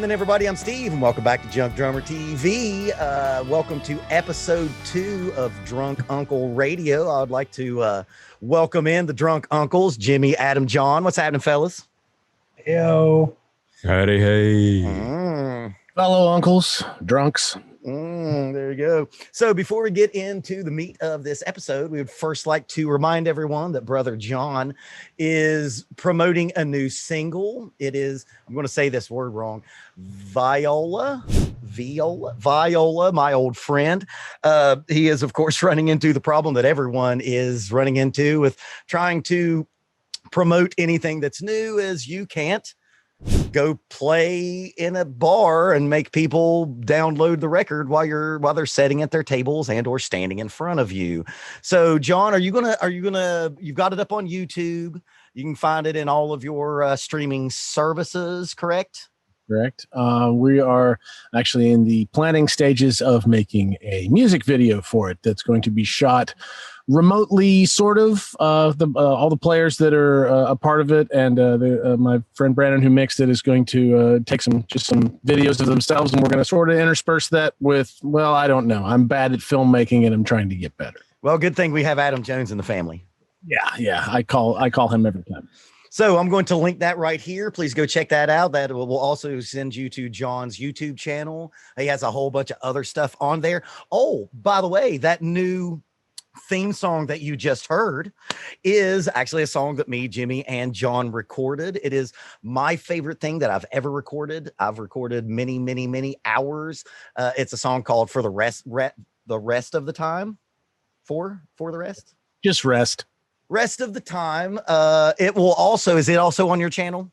evening, everybody. I'm Steve, and welcome back to Junk Drummer TV. Welcome to episode 2 of Drunk Uncle Radio. I would like to welcome in the Drunk Uncles, Jimmy, Adam, John. What's happening, fellas? Yo. Howdy, hey. Fellow uncles, drunks. There you go. So before we get into the meat of this episode, we would first like to remind everyone that Brother John is promoting a new single. It is, I'm going to say this word wrong, Viola, my old friend. He is, of course, running into the problem that everyone is running into with trying to promote anything that's new, as you can't go play in a bar and make people download the record while they're sitting at their tables and or standing in front of you. So John, you've got it up on YouTube. You can find it in all of your streaming services, correct? Correct. We are actually in the planning stages of making a music video for it that's going to be shot remotely, sort of. All the players that are a part of it, and my friend Brandon, who mixed it, is going to take some videos of themselves, and we're going to sort of intersperse that with, well, I don't know. I'm bad at filmmaking, and I'm trying to get better. Well, good thing we have Adam Jones in the family. Yeah. I call him every time. So I'm going to link that right here. Please go check that out. That will also send you to John's YouTube channel. He has a whole bunch of other stuff on there. Oh, by the way, that new theme song that you just heard is actually a song that me, Jimmy, and John recorded. It is my favorite thing that I've ever recorded. I've recorded many hours. It's a song called For the Rest of the Time. For the Rest? Just rest of the time. Is it also on your channel?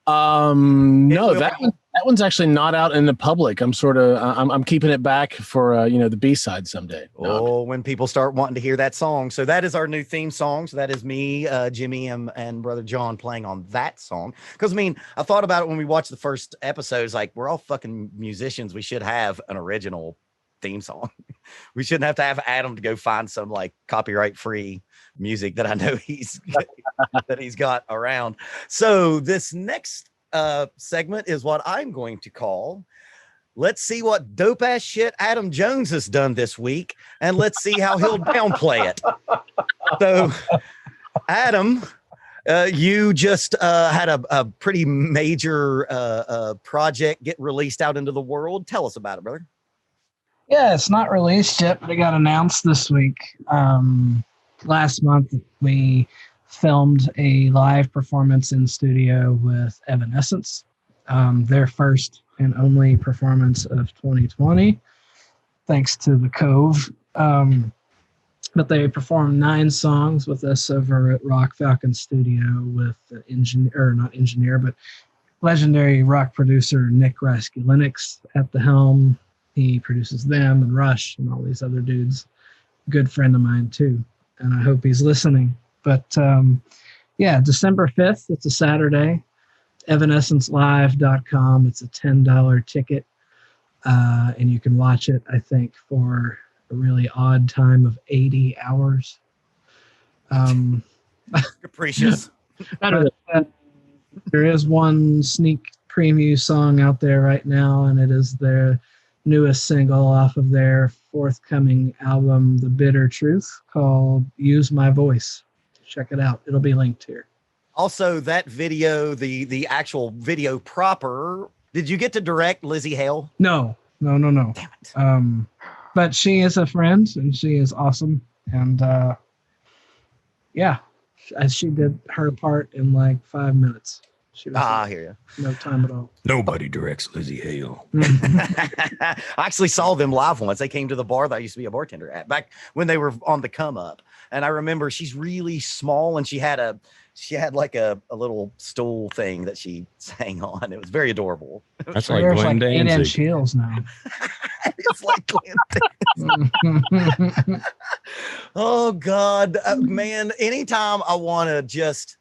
No, that one's actually not out in the public. I'm I'm keeping it back for the B-side someday. When people start wanting to hear that song. So that is our new theme song. So that is me, Jimmy, and Brother John playing on that song. Because I thought about it when we watched the first episodes. Like, we're all fucking musicians. We should have an original theme song. We shouldn't have to have Adam to go find some like copyright free music that I know he's got around. So this next segment is what I'm going to call, let's see what dope ass shit Adam Jones has done this week, and let's see how he'll downplay it. So Adam, you just had a pretty major project get released out into the world. Tell us about it, brother. Yeah, it's not released yet, but it got announced this week. Last month, we filmed a live performance in studio with Evanescence, their first and only performance of 2020, thanks to the Cove. But they performed 9 songs with us over at Rock Falcon Studio with legendary rock producer Nick Raskulinix at the helm. He produces them and Rush and all these other dudes. Good friend of mine too, and I hope he's listening. But December 5th, it's a Saturday. Evanescencelive.com. It's a $10 ticket, and you can watch it, I think, for a really odd time of 80 hours. Capricious. But, there is one sneak preview song out there right now, and it is their newest single off of their forthcoming album, The Bitter Truth, called Use My Voice. Check it out. It'll be linked here. Also, that video, the actual video proper, did you get to direct Lizzie Hale? No. Damn it. But she is a friend, and she is awesome. And she did her part in like 5 minutes. I hear you. No time at all. Nobody directs Lizzie Hale. I actually saw them live once. They came to the bar that I used to be a bartender at back when they were on the come up. And I remember she's really small, and she had like a little stool thing that she sang on. It was very adorable. That's like There's Glenn like Danzig. 8-inch heels now. It's like Glenn Danzig. Oh God, man! Anytime I want to just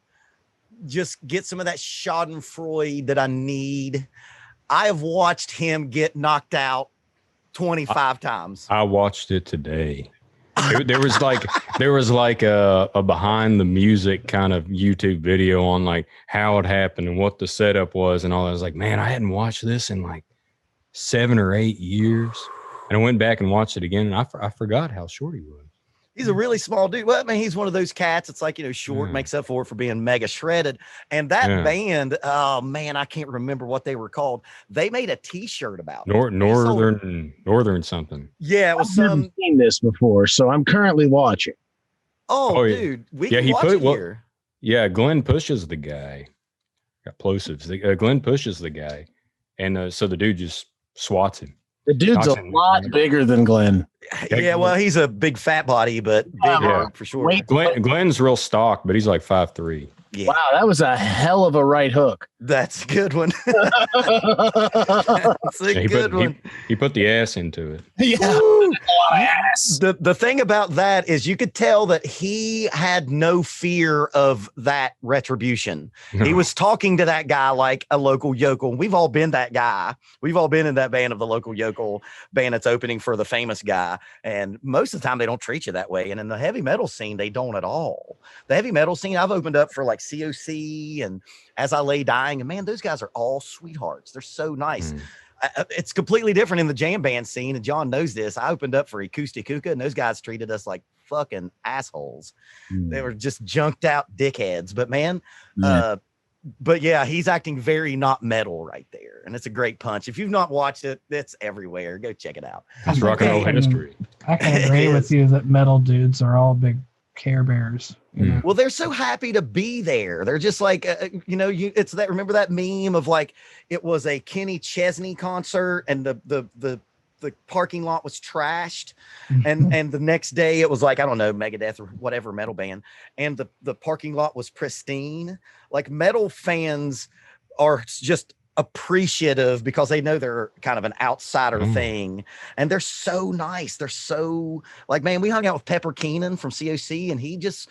get some of that Schadenfreude that I need, I have watched him get knocked out 25 times. I watched it today. There was like a behind the music kind of YouTube video on like how it happened and what the setup was and all. I was like, man, I hadn't watched this in like 7 or 8 years, and I went back and watched it again, and I forgot how short he was. He's a really small dude. Well, I mean, he's one of those cats. It's like, short makes up for it for being mega shredded. And that band, oh man, I can't remember what they were called. They made a T-shirt about it. Northern something. Yeah, it was I've never seen this before, so I'm currently watching. Oh, dude, we can watch it here. Yeah, Glenn pushes the guy. Got plosives. Glenn pushes the guy, and so the dude just swats him. The dude's a lot bigger than Glenn. Yeah, well, he's a big fat body, but bigger for sure. Glenn's real stock, but he's like 5'3". Yeah. Wow, that was a hell of a right hook. That's a good one. That's a good one. He put the ass into it. Yeah. Ass. The thing about that is you could tell that he had no fear of that retribution. No. He was talking to that guy like a local yokel. We've all been that guy. We've all been in that band of the local yokel band that's opening for the famous guy. And most of the time they don't treat you that way. And in the heavy metal scene, they don't at all. The heavy metal scene, I've opened up for like COC and As I Lay Dying, and man, those guys are all sweethearts. They're so nice. It's completely different in the jam band scene, and John knows this. I opened up for Acoustic Hookah, and those guys treated us like fucking assholes. They were just junked out dickheads. But man, but yeah, he's acting very not metal right there, and it's a great punch. If you've not watched it, it's everywhere. Go check it out. It's rock and roll history. I can agree with you that metal dudes are all big Care Bears. Well, they're so happy to be there. They're just like, it's that. Remember that meme of like it was a Kenny Chesney concert, and the parking lot was trashed, and the next day it was like, I don't know, Megadeth or whatever metal band, and the parking lot was pristine. Like metal fans are just appreciative because they know they're kind of an outsider thing, and they're so nice. They're so like, man, we hung out with Pepper Keenan from COC, and he just,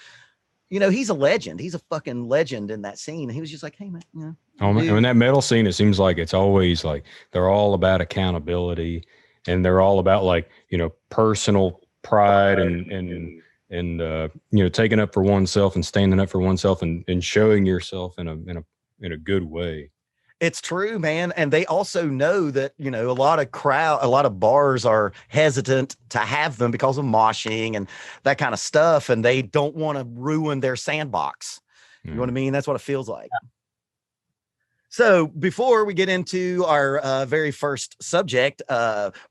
he's a legend. He's a fucking legend in that scene. And he was just like, hey man, in that metal scene, it seems like it's always like they're all about accountability, and they're all about like, personal pride and taking up for oneself and standing up for oneself and showing yourself in a good way. It's true, man. And they also know that, a lot of bars are hesitant to have them because of moshing and that kind of stuff. And they don't want to ruin their sandbox. You know what I mean? That's what it feels like. So before we get into our very first subject,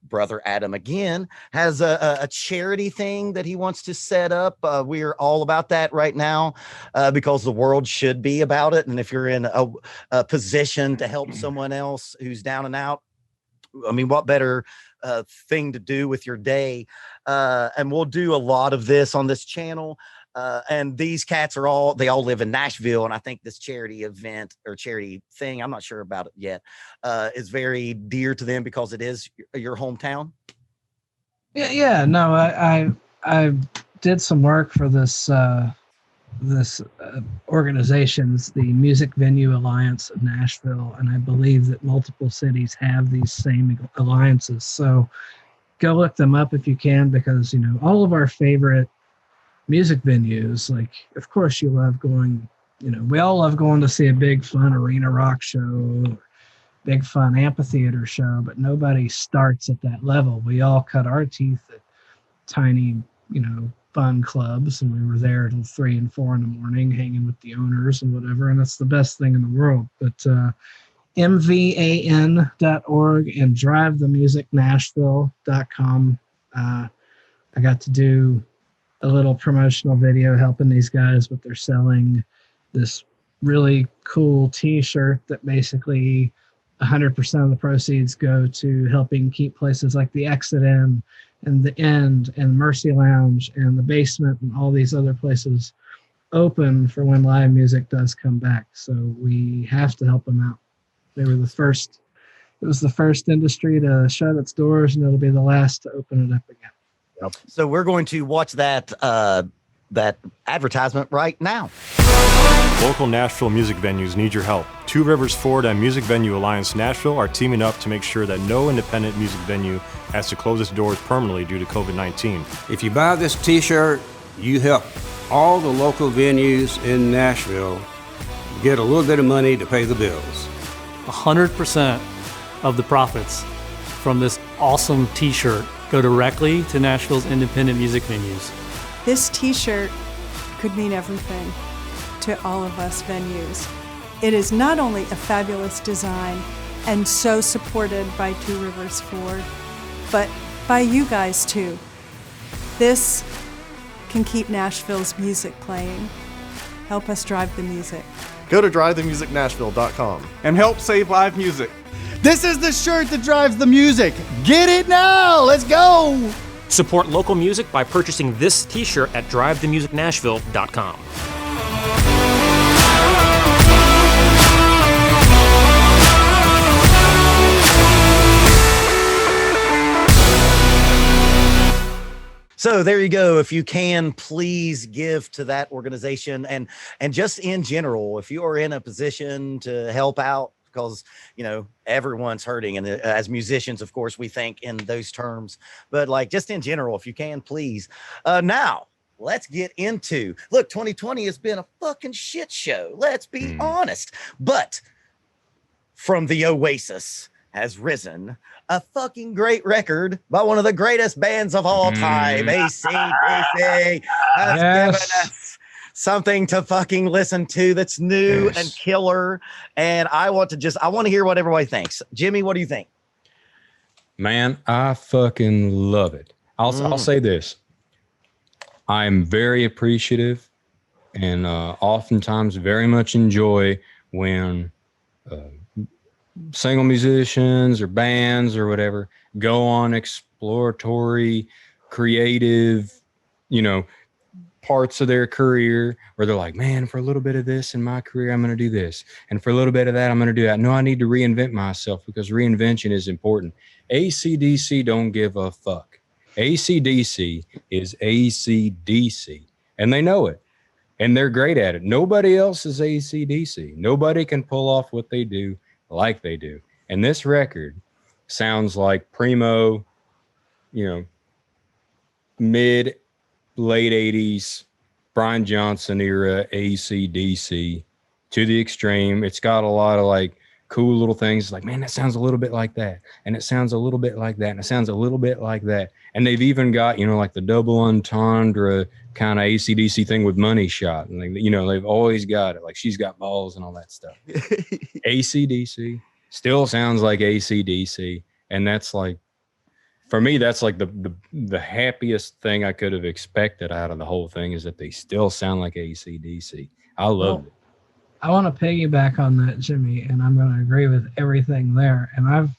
Brother Adam again has a charity thing that he wants to set up. We're all about that right now because the world should be about it. And if you're in a position to help someone else who's down and out, I mean, what better thing to do with your day? And we'll do a lot of this on this channel. And these cats they all live in Nashville. And I think this charity event or charity thing, I'm not sure about it yet, is very dear to them because it is your hometown. Yeah. No, I did some work for this organization's the Music Venue Alliance of Nashville. And I believe that multiple cities have these same alliances. So go look them up if you can, because, all of our favorite music venues, like, of course you love going, we all love going to see a big fun arena rock show, big fun amphitheater show, but nobody starts at that level. We all cut our teeth at tiny, fun clubs, and we were there till 3 and 4 in the morning hanging with the owners and whatever, and that's the best thing in the world. But mvan.org and drivethemusicnashville.com. I got to do a little promotional video helping these guys, but they're selling this really cool t-shirt that basically 100% of the proceeds go to helping keep places like the Exit Inn and the End and Mercy Lounge and the Basement and all these other places open for when live music does come back. So we have to help them out. They were the first. It was the first industry to shut its doors, and it'll be the last to open it up again. So we're going to watch that that advertisement right now. Local Nashville music venues need your help. Two Rivers Ford and Music Venue Alliance Nashville are teaming up to make sure that no independent music venue has to close its doors permanently due to COVID-19. If you buy this t-shirt, you help all the local venues in Nashville get a little bit of money to pay the bills. 100% of the profits from this awesome t-shirt go directly to Nashville's independent music venues. This t-shirt could mean everything to all of us venues. It is not only a fabulous design and so supported by Two Rivers Ford, but by you guys too. This can keep Nashville's music playing. Help us drive the music. Go to drivethemusicnashville.com and help save live music. This is the shirt that drives the music. Get it now. Let's go. Support local music by purchasing this t-shirt at drivethemusicnashville.com. So there you go. If you can, please give to that organization, and just in general, if you are in a position to help out, because everyone's hurting, and as musicians, of course, we think in those terms. But like just in general, if you can, please. Now let's get into. Look, 2020 has been a fucking shit show. Let's be honest. But from the Oasis has risen a fucking great record by one of the greatest bands of all time, AC/DC, has given us something to fucking listen to that's new and killer. And I want to hear what everybody thinks. Jimmy, what do you think? Man, I fucking love it. I'll say this. I'm very appreciative and oftentimes very much enjoy when single musicians or bands or whatever go on exploratory, creative, parts of their career where they're like, man, for a little bit of this in my career, I'm going to do this. And for a little bit of that, I'm going to do that. No, I need to reinvent myself because reinvention is important. AC/DC don't give a fuck. AC/DC is AC/DC, and they know it. And they're great at it. Nobody else is AC/DC. Nobody can pull off what they do like they do. And this record sounds like primo, mid, late 80s, Brian Johnson era AC/DC to the extreme. It's got a lot of like cool little things like, man, that sounds a little bit like that. And it sounds a little bit like that. And it sounds a little bit like that. And they've even got, like the double entendre kind of AC/DC thing with Money Shot. And they've always got it. Like She's Got Balls and all that stuff. AC/DC still sounds like AC/DC. And that's like, for me, that's like the happiest thing I could have expected out of the whole thing is that they still sound like AC/DC. I love it. I want to piggyback on that, Jimmy, and I'm going to agree with everything there. And I've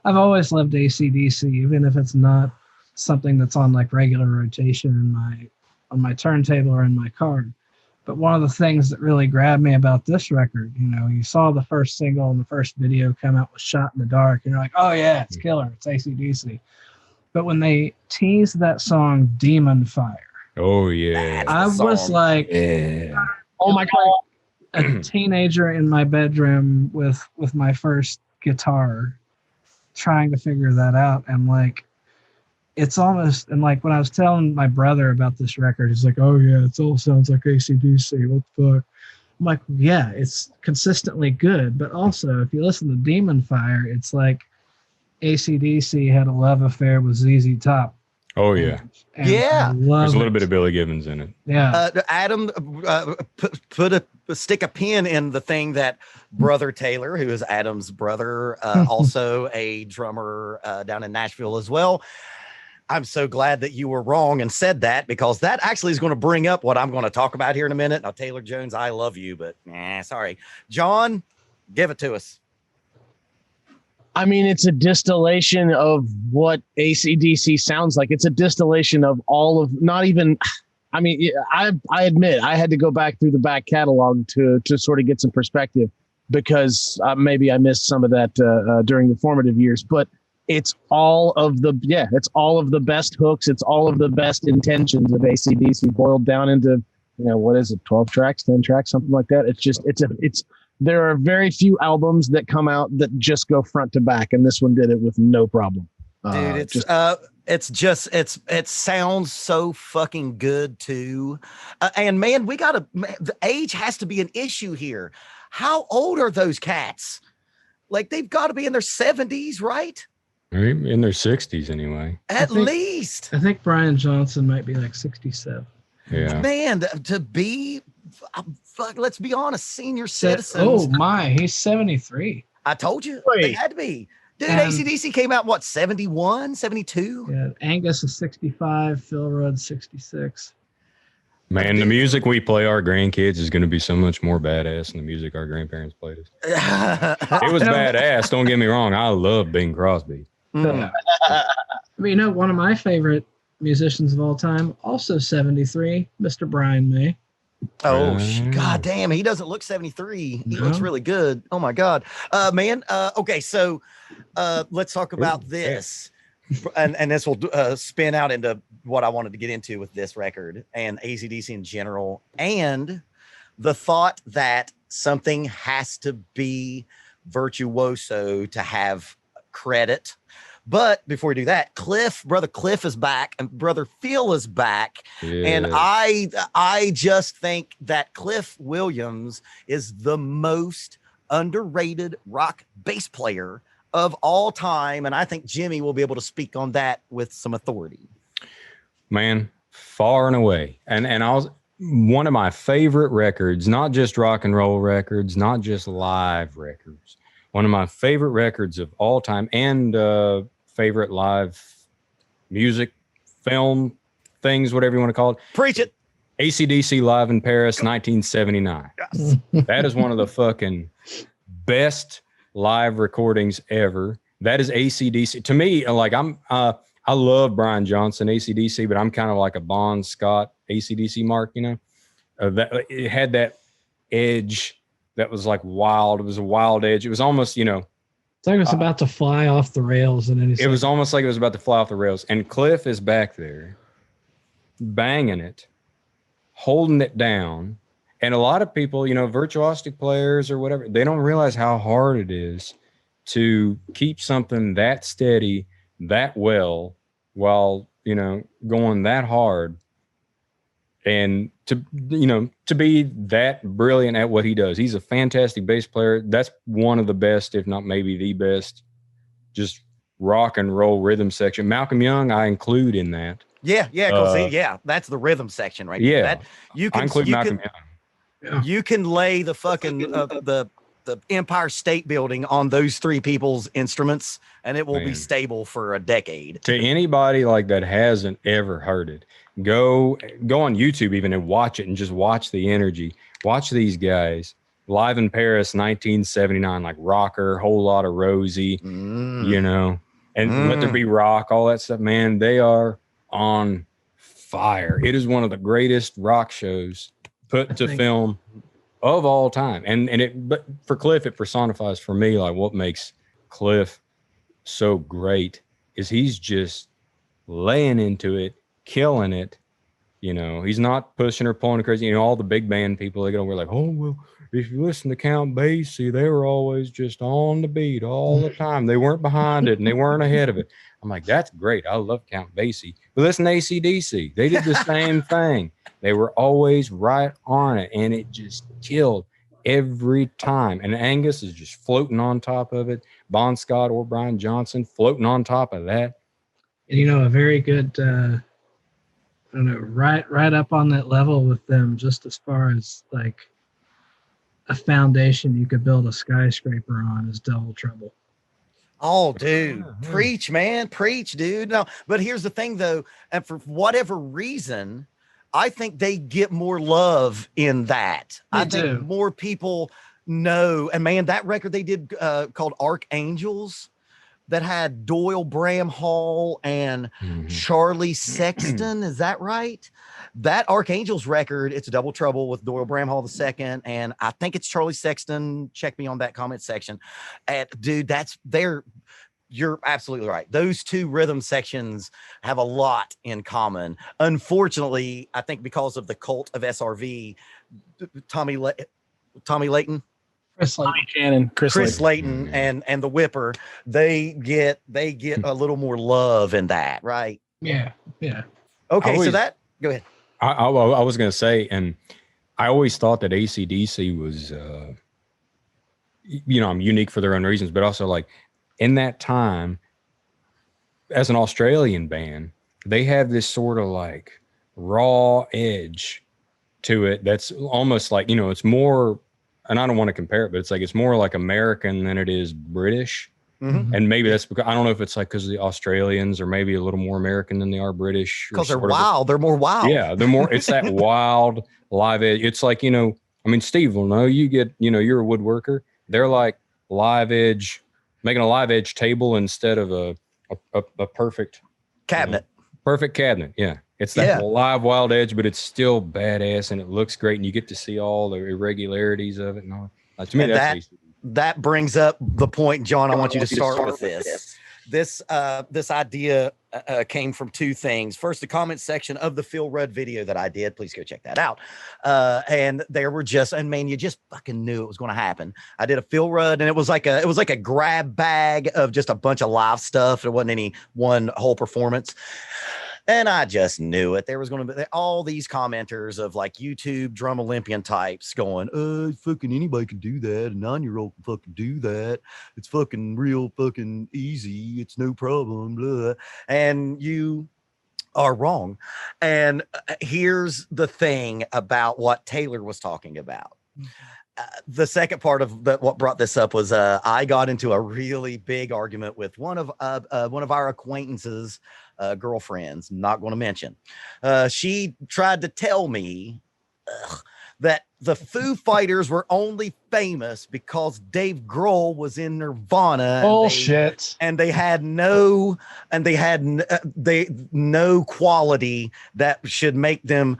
always loved AC/DC, even if it's not something that's on like regular rotation on my turntable or in my car. But one of the things that really grabbed me about this record, you saw the first single and the first video come out with Shot in the Dark, and you're like, oh yeah, it's killer, it's AC/DC. But when they teased that song Demon Fire, oh yeah, I was like, oh my God. A teenager in my bedroom with my first guitar trying to figure that out. And like, it's almost, and like when I was telling my brother about this record, he's like, oh yeah, it all sounds like AC/DC. What the fuck? I'm like, yeah, it's consistently good. But also if you listen to Demon Fire, it's like AC/DC had a love affair with ZZ Top. Oh yeah. And yeah. There's a little bit of Billy Gibbons in it. Yeah. Adam, stick a pin in the thing that Brother Taylor, who is Adam's brother, also a drummer down in Nashville as well. I'm so glad that you were wrong and said that, because that actually is going to bring up what I'm going to talk about here in a minute. Now, Taylor Jones, I love you, but sorry. John, give it to us. I mean, it's a distillation of what AC/DC sounds like. It's a distillation of all of, not even, I mean, I admit I had to go back through the back catalog to sort of get some perspective, because maybe I missed some of that during the formative years. But it's all of the best hooks. It's all of the best intentions of AC/DC boiled down into, what is it? 12 tracks, 10 tracks, something like that. There are very few albums that come out that just go front to back. And this one did it with no problem. Dude, it sounds so fucking good too. And man, the age has to be an issue here. How old are those cats? Like they've got to be in their 70s, right? In their 60s anyway. At least. I think Brian Johnson might be like 67. Yeah. Man, to be, let's be honest, senior citizens. Oh my, he's 73. I told you. They had to be. Dude, AC/DC came out, 71, 72? Yeah, Angus is 65, Phil Rudd's 66. Man, the music we play our grandkids is going to be so much more badass than the music our grandparents played us. It was badass, don't get me wrong. I love Bing Crosby. Mm. One of my favorite musicians of all time, also 73, Mr. Brian May. Oh, God damn, he doesn't look 73. He looks really good. Oh my God. Man, okay, so let's talk about this. And this will spin out into what I wanted to get into with this record and AC/DC in general, and the thought that something has to be virtuoso to have credit. But before we do that, brother Cliff is back and brother Phil is back. Yeah. And I just think that Cliff Williams is the most underrated rock bass player of all time. And I think Jimmy will be able to speak on that with some authority. Man, far and away. And one of my favorite records, not just rock and roll records, not just live records, one of my favorite records of all time, and favorite live music, film, things, whatever you want to call it. Preach it. AC/DC Live in Paris, 1979. Yes. That is one of the fucking best live recordings ever. That is AC/DC. To me, like I love Brian Johnson, AC/DC, but I'm kind of like a Bon Scott AC/DC mark, that it had that edge that was like wild. It was a wild edge. It was almost, it's like it was about to fly off the rails. It was almost like it was about to fly off the rails. And Cliff is back there banging it, holding it down. And a lot of people, virtuosic players or whatever, they don't realize how hard it is to keep something that steady, that well, while, going that hard. And to be that brilliant at what he does. He's a fantastic bass player. That's one of the best, if not maybe the best, just rock and roll rhythm section. Malcolm Young, I include in that. Yeah, because that's the rhythm section right there. Yeah, I include Malcolm Young. You can lay the fucking the Empire State Building on those three people's instruments, and it will be stable for a decade. To anybody like that hasn't ever heard it, go on YouTube even and watch it, and just watch the energy. Watch these guys live in Paris, 1979, like rocker, whole lot of Rosie, and Let There Be Rock, all that stuff. Man, they are on fire. It is one of the greatest rock shows put to film of all time. But for Cliff, it personifies for me, like what makes Cliff so great is he's just laying into it, killing it. He's not pushing or pulling crazy. All the big band people, they go, we're like, oh, well, if you listen to Count Basie, they were always just on the beat all the time. They weren't behind it and they weren't ahead of it. I'm like, that's great. I love Count Basie. But listen to AC/DC. They did the same thing. They were always right on it, and it just killed every time. And Angus is just floating on top of it. Bon Scott or Brian Johnson floating on top of that. And, a very good, right up on that level with them, just as far as like a foundation you could build a skyscraper on is Double Trouble. Oh, dude, preach, man, preach, dude. No, but here's the thing, though, and for whatever reason, I think they get more love in that. I think more people know. And man, that record they did called Archangels that had Doyle Bramhall and Charlie Sexton. Is that right? That Archangels record, it's a Double Trouble with Doyle Bramhall II, and I think it's Charlie Sexton. Check me on that comment section. Dude, you're absolutely right. Those two rhythm sections have a lot in common. Unfortunately, I think because of the cult of SRV, Tommy Layton, Chris Layton, and the Whipper, they get a little more love in that, right? Yeah. Okay, so go ahead. I was going to say, and I always thought that AC/DC was, unique for their own reasons, but also like in that time, as an Australian band, they have this sort of like raw edge to it that's almost like, it's more, and I don't want to compare it, but it's more like American than it is British. Mm-hmm. And maybe that's because I don't know if it's like because the Australians are maybe a little more American than they are British. Because they're wild. They're more wild. Yeah, they're more. It's that wild live edge. It's like, Steve will know. You get, you're a woodworker. They're like live edge, making a live edge table instead of a perfect cabinet. Perfect cabinet. Yeah, it's that live wild edge, but it's still badass and it looks great, and you get to see all the irregularities of it and all. To me, that brings up the point, John. I want you to start with this. This idea came from two things. First, the comment section of the Phil Rudd video that I did. Please go check that out. And there were you just fucking knew it was going to happen. I did a Phil Rudd, and it was like a grab bag of just a bunch of live stuff. There wasn't any one whole performance. And I just knew it. There was going to be all these commenters of like YouTube drum Olympian types going, fucking anybody can do that. A 9-year-old can fucking do that. It's fucking real fucking easy. It's no problem. Blah. And you are wrong. And here's the thing about what Taylor was talking about. The second part of what brought this up was I got into a really big argument with one of our acquaintances, girlfriends, not going to mention. She tried to tell me that the Foo Fighters were only famous because Dave Grohl was in Nirvana. Bullshit. And they had no quality that should make them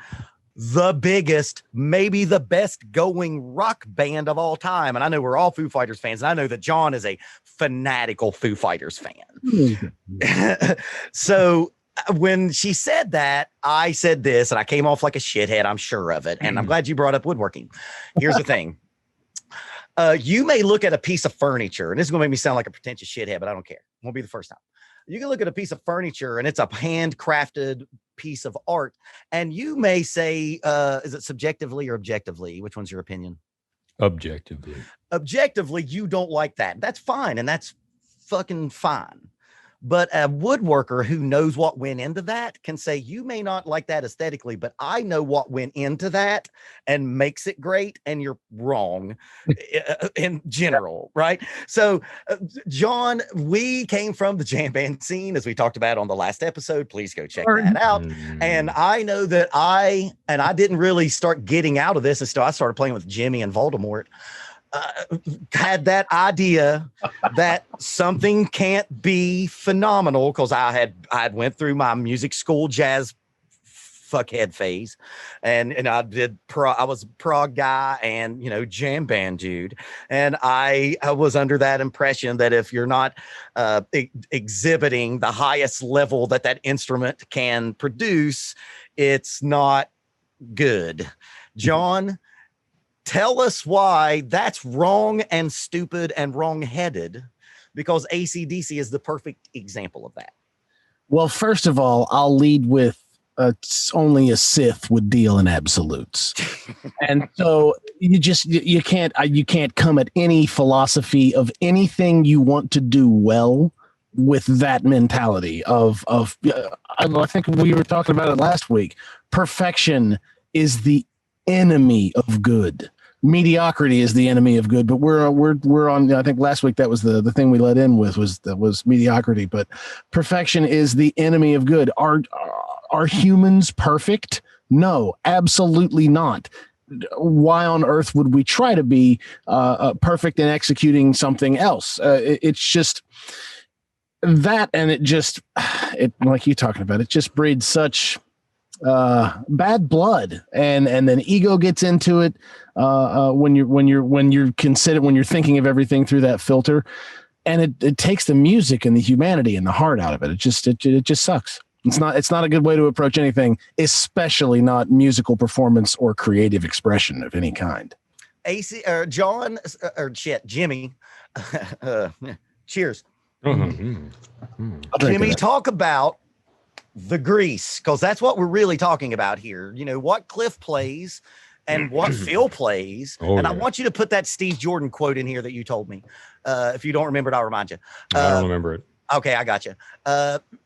the biggest, maybe the best going rock band of all time. And I know we're all Foo Fighters fans, and I know that John is a fanatical Foo Fighters fan. So when she said that, I said this, and I came off like a shithead, I'm sure of it. And I'm glad you brought up woodworking. Here's the thing. You may look at a piece of furniture, and this is going to make me sound like a pretentious shithead, but I don't care. It won't be the first time. You can look at a piece of furniture and it's a handcrafted piece of art. And you may say, is it subjectively or objectively? Which one's your opinion? Objectively. Objectively, you don't like that. That's fine. And that's fucking fine. But a woodworker who knows what went into that can say, you may not like that aesthetically, but I know what went into that and makes it great. And you're wrong in general, right? So, John, we came from the jam band scene, as we talked about on the last episode. Please go check that out. And I know that I didn't really start getting out of this until I started playing with Jimmy and Voldemort. Had that idea that something can't be phenomenal because I had went through my music school jazz fuckhead phase, and I was prog guy and jam band dude, and I was under that impression that if you're not exhibiting the highest level that instrument can produce, it's not good. John, tell us why that's wrong and stupid and wrong-headed, because AC/DC is the perfect example of that. Well, first of all, I'll lead with only a Sith would deal in absolutes. And so you can't come at any philosophy of anything you want to do well with that mentality of I think we were talking about it last week. Perfection is the enemy of good. Mediocrity is the enemy of good, but we're on. I think last week that was the thing we let in with was mediocrity. But perfection is the enemy of good. Are humans perfect? No, absolutely not. Why on earth would we try to be perfect in executing something else? It's just that, and it like you talking about, it just breeds such bad blood, and then ego gets into it when you're thinking of everything through that filter. and it takes the music and the humanity and the heart out of it. It just sucks. It's not a good way to approach anything, especially not musical performance or creative expression of any kind. AC or John or Jimmy. Cheers. Jimmy, talk about the grease, because that's what we're really talking about here. You know, what Cliff plays and what Phil plays. I want you to put that Steve Jordan quote in here that you told me. If you don't remember it, I'll remind you. I don't remember it. Okay, I got you.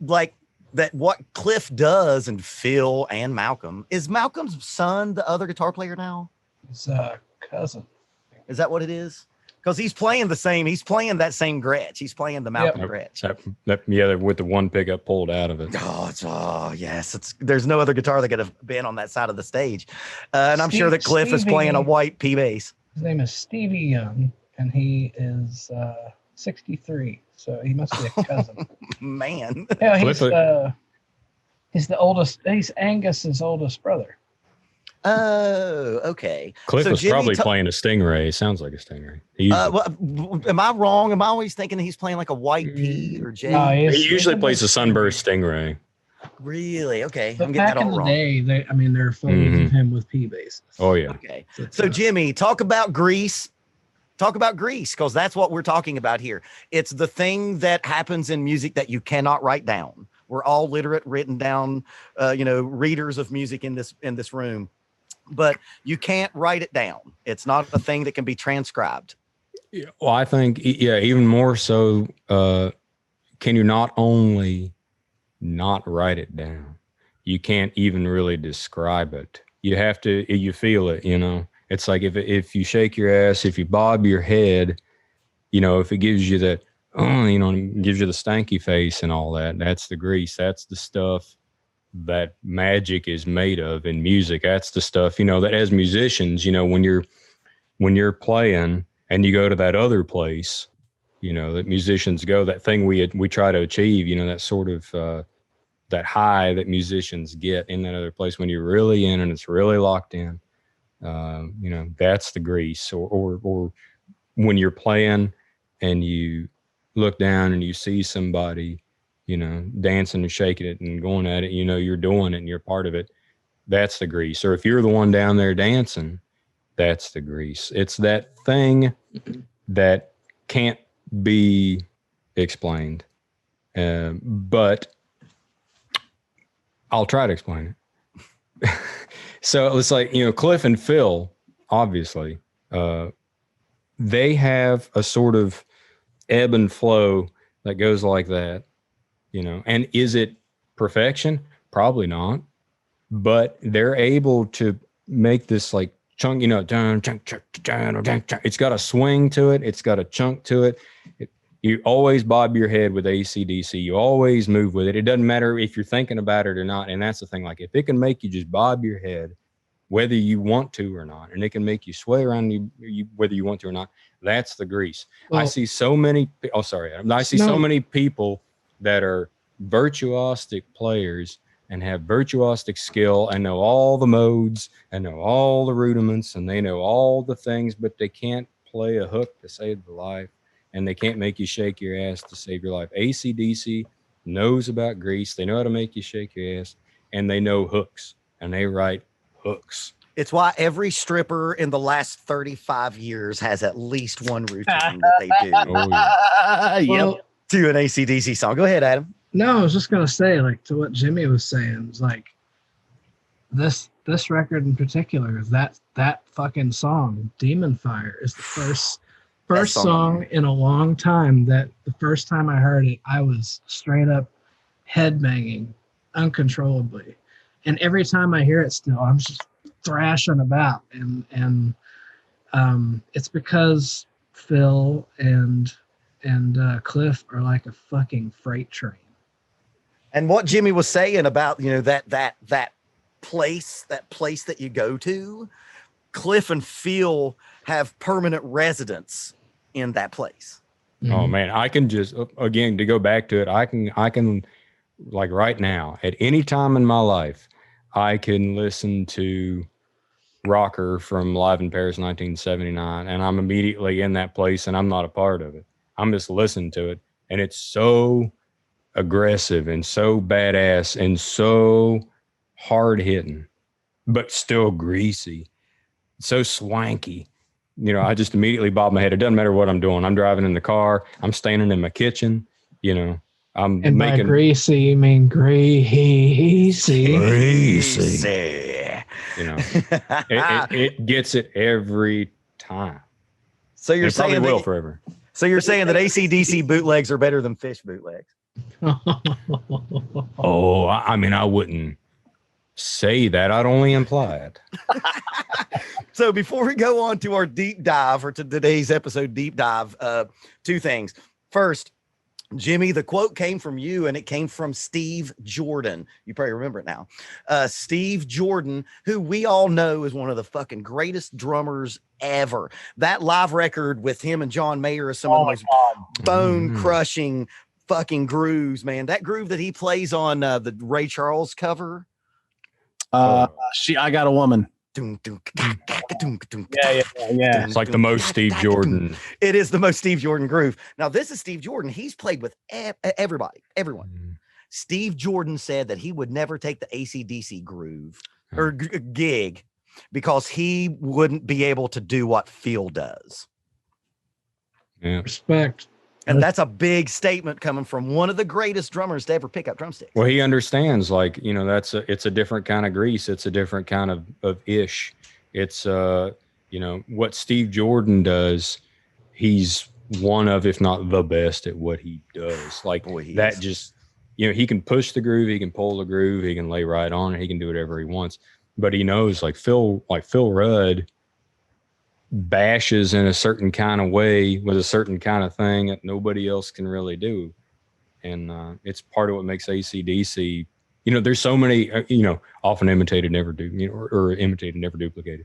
Like that, what Cliff does and Phil and Malcolm. Is Malcolm's son the other guitar player now? His cousin. Is that what it is? Because he's playing that same Gretsch. He's playing the Malcolm Gretsch. With the one pickup pulled out of it. Yes. There's no other guitar that could have been on that side of the stage. And I'm sure that Cliff is playing a white P bass. His name is Stevie Young, and he is 63. So he must be a cousin. Man. Yeah, he's the oldest. He's Angus's oldest brother. Oh, okay. Cliff was probably playing a Stingray. Sounds like a Stingray. Am I wrong? Am I always thinking he's playing like a white P or J? No, he usually plays a Sunburst Stingray. Really? Okay. But back in the day, there are photos of him with P basses. Oh yeah. Okay. So Jimmy, talk about Grease. Talk about Grease, because that's what we're talking about here. It's the thing that happens in music that you cannot write down. We're all literate, written down, readers of music in this room. But you can't write it down. It's not a thing that can be transcribed. Yeah, well, I think, even more so, can you not only not write it down, you can't even really describe it. You have to, you feel it, It's like if you shake your ass, if you bob your head, if it gives you that, gives you the stanky face and all that, that's the grease. That's the stuff that magic is made of in music. That's the stuff, that as musicians, when you're playing and you go to that other place, that musicians go, that thing we try to achieve, that sort of, that high that musicians get in that other place when you're really in and it's really locked in, that's the grease. Or when you're playing and you look down and you see somebody, dancing and shaking it and going at it, you're doing it and you're part of it. That's the grease. Or if you're the one down there dancing, that's the grease. It's that thing that can't be explained. But I'll try to explain it. So it's like, Cliff and Phil, obviously, they have a sort of ebb and flow that goes like that. And is it perfection? Probably not. But they're able to make this like chunk, it's got a swing to it. It's got a chunk to it. You always bob your head with AC/DC. You always move with it. It doesn't matter if you're thinking about it or not. And that's the thing. Like if it can make you just bob your head, whether you want to or not, and it can make you sway around you whether you want to or not, that's the grease. Well, I see so many. So many people that are virtuosic players and have virtuosic skill and know all the modes and know all the rudiments and they know all the things, but they can't play a hook to save the life and they can't make you shake your ass to save your life. AC/DC knows about grease. They know how to make you shake your ass and they know hooks and they write hooks. It's why every stripper in the last 35 years has at least one routine that they do. Oh, yeah. To an AC/DC song. Go ahead, Adam. No, I was just gonna say, like, to what Jimmy was saying, it's like this record in particular is that fucking song, Demon Fire, is the first song in a long time that the first time I heard it, I was straight up headbanging uncontrollably. And every time I hear it still, I'm just thrashing about. And it's because Phil and Cliff are like a fucking freight train. And what Jimmy was saying about, that place that you go to, Cliff and Phil have permanent residence in that place. Mm-hmm. Oh man, I can just, again, to go back to it, I can like right now, at any time in my life, I can listen to Rocker from Live in Paris 1979, and I'm immediately in that place and I'm not a part of it. I'm just listening to it, and it's so aggressive and so badass and so hard hitting, but still greasy, so swanky. You know, I just immediately bob my head. It doesn't matter what I'm doing. I'm driving in the car. I'm standing in my kitchen. You know, I'm And making by greasy, you mean greasy. You know, it gets it every time. So you're It probably saying will that, forever. so you're saying that AC/DC bootlegs are better than Fish bootlegs? Oh, I mean, I wouldn't say that. I'd only imply it. So before we go on to our deep dive, or to today's episode deep dive, two things. First, Jimmy, the quote came from you, and it came from Steve Jordan. You probably remember it now. Steve Jordan, who we all know is one of the fucking greatest drummers ever. That live record with him and John Mayer is some of the most bone-crushing fucking grooves, man. That groove that he plays on the Ray Charles cover. I Got a Woman. Yeah. It's like the most Steve Jordan. It is the most Steve Jordan groove. Now, this is Steve Jordan. He's played with everyone. Steve Jordan said that he would never take the AC/DC groove or gig because he wouldn't be able to do what Phil does. Yeah. Respect. And that's a big statement coming from one of the greatest drummers to ever pick up drumsticks. Well, he understands, like, you know, it's a different kind of grease. It's a different kind of ish. It's, you know, what Steve Jordan does, he's one of, if not the best at what he does. Like that just, you know, he can push the groove, he can pull the groove, he can lay right on it, he can do whatever he wants. But he knows, like Phil Rudd bashes in a certain kind of way with a certain kind of thing that nobody else can really do. And it's part of what makes AC/DC, you know, there's so many, you know, often imitated, never do, you know, or imitated, never duplicated.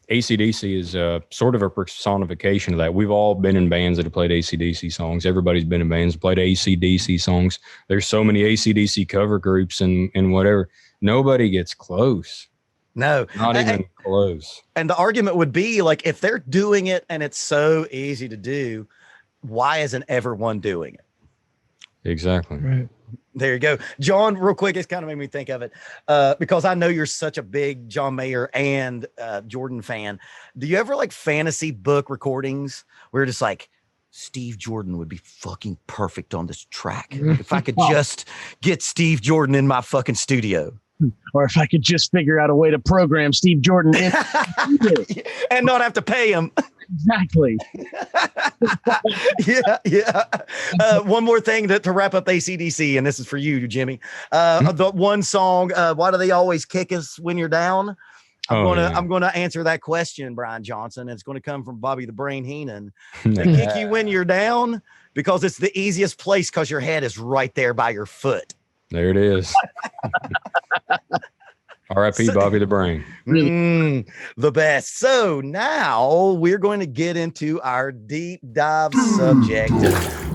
AC/DC is sort of a personification of that. We've all been in bands that have played AC/DC songs. Everybody's been in bands that played AC/DC songs. There's so many AC/DC cover groups and whatever. Nobody gets close. No, not even close. And the argument would be, like, if they're doing it and it's so easy to do, why isn't everyone doing it? Exactly. Right. There you go. John, real quick, it's kind of made me think of it because I know you're such a big John Mayer and Jordan fan. Do you ever like fantasy book recordings where you're just like, Steve Jordan would be fucking perfect on this track if I could just get Steve Jordan in my fucking studio? Or if I could just figure out a way to program Steve Jordan in and not have to pay him. Exactly. Yeah. One more thing to wrap up AC/DC, and this is for you, Jimmy. The one song, why do they always kick us when you're down? I'm gonna answer that question, Brian Johnson. It's going to come from Bobby the Brain Heenan. They kick you when you're down because it's the easiest place because your head is right there by your foot. There it is. R.I.P. Bobby the Brain. The best. So now we're going to get into our deep dive subject.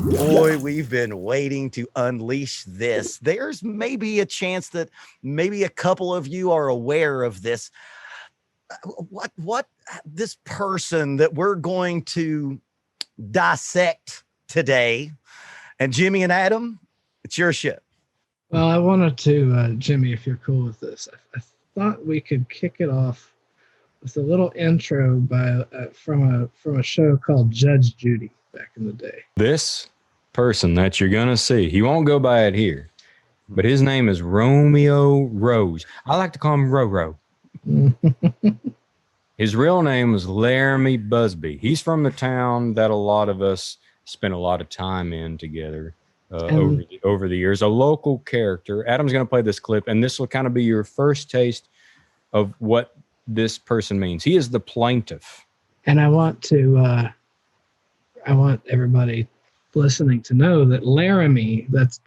Boy, we've been waiting to unleash this. There's maybe a chance that maybe a couple of you are aware of this. What this person that we're going to dissect today. And Jimmy and Adam, it's your ship. Well, I wanted to, Jimmy, if you're cool with this, I thought we could kick it off with a little intro by from a show called Judge Judy back in the day. This person that you're gonna see, he won't go by it here, but his name is Romeo Rose. I like to call him Roro. His real name is Laramie Busby. He's from the town that a lot of us spent a lot of time in together. Over the years, a local character. Adam's going to play this clip, and this will kind of be your first taste of what this person means. He is the plaintiff. And I want everybody listening to know that Laramie, that's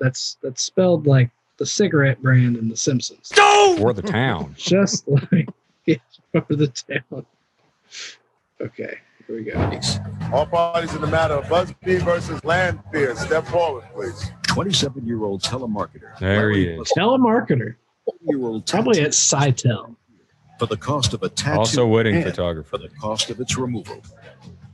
spelled like the cigarette brand in The Simpsons. For the town. Just like for the town. Okay. Here we go. All parties in the matter of Busby versus Lanfear. Step forward, please. 27-year-old telemarketer. There he is. Telemarketer. Probably at Cytel. For the cost of a tattoo. Also wedding photographer. For the cost of its removal.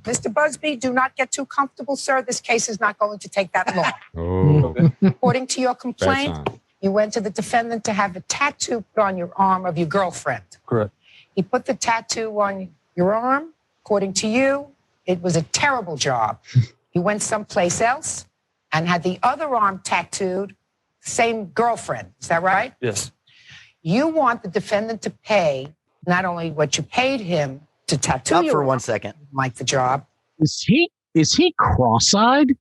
Mr. Busby, do not get too comfortable, sir. This case is not going to take that long. Oh, According to your bad complaint, sign. you went to the defendant to have a tattoo put on your arm of your girlfriend. Correct. He put the tattoo on your arm. According to you, it was a terrible job. You went someplace else and had the other arm tattooed, same girlfriend. Is that right? Yes. You want the defendant to pay not only what you paid him to tattoo Stop your for arm, 1 second. like the job. Is he cross-eyed?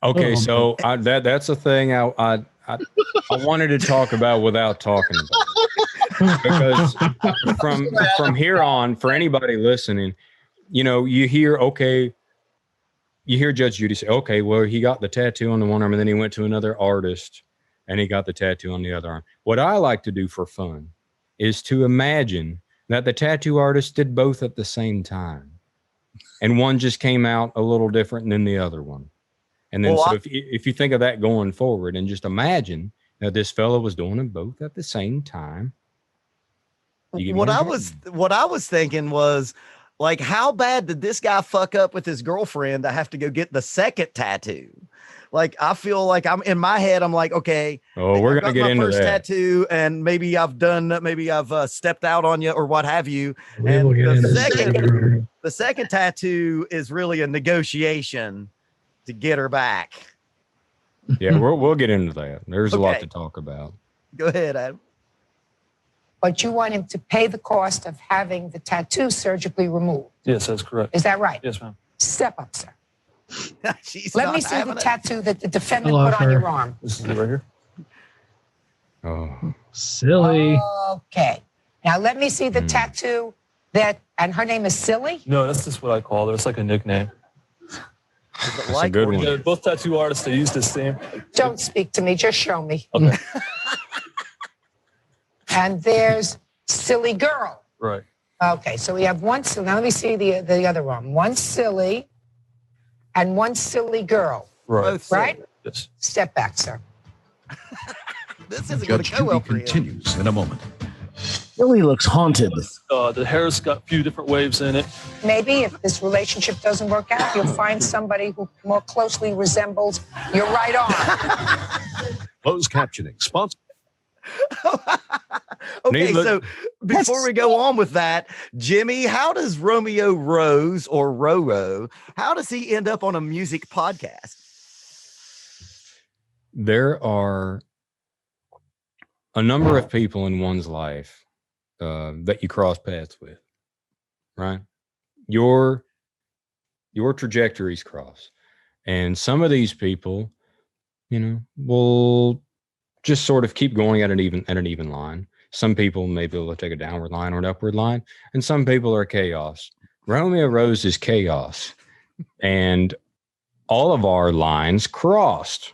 Okay, Oh, so that's a thing I wanted to talk about without talking about it. Because from here on, for anybody listening, you hear Judge Judy say, okay, well, he got the tattoo on the one arm and then he went to another artist and he got the tattoo on the other arm. What I like to do for fun is to imagine that the tattoo artist did both at the same time. And one just came out a little different than the other one. And then if you think of that going forward and just imagine that this fellow was doing them both at the same time. What I was thinking was, like, how bad did this guy fuck up with his girlfriend to have to go get the second tattoo? Like, I feel like I'm in my head. I'm like, okay, we're going to get into first that. Tattoo, and maybe I've stepped out on you or what have you. And the second tattoo is really a negotiation to get her back. Yeah, we'll get into that. There's a lot to talk about. Go ahead, Adam. But you want him to pay the cost of having the tattoo surgically removed. Yes, that's correct. Is that right? Yes, ma'am. Step up, sir. She's Let not me see the having it. tattoo that the defendant put on your arm. This is it right here. Oh, Silly. Okay. Now let me see the tattoo and her name is Silly? No, that's just what I call her. It's like a nickname. That's a good one. They're both tattoo artists. They use the same. Don't speak to me. Just show me. Okay. And there's Silly Girl. Right. Okay, so we have one silly. Now let me see the other one. One silly and one silly girl. Right. Right? Yes. Step back, sir. This isn't going Judge to go well Judy for you. continues in a moment. Billy looks haunted. The hair's got a few different waves in it. Maybe if this relationship doesn't work out, you'll find somebody who more closely resembles your right arm. Closed captioning. Sponsored. Okay, so before we go on with that, Jimmy, how does Romeo Rose or Roro, how does he end up on a music podcast? There are a number of people in one's life that you cross paths with, right? Your trajectories cross. And some of these people, will just sort of keep going at an even line. Some people may be able to take a downward line or an upward line, and some people are chaos. Romeo Rose is chaos, and all of our lines crossed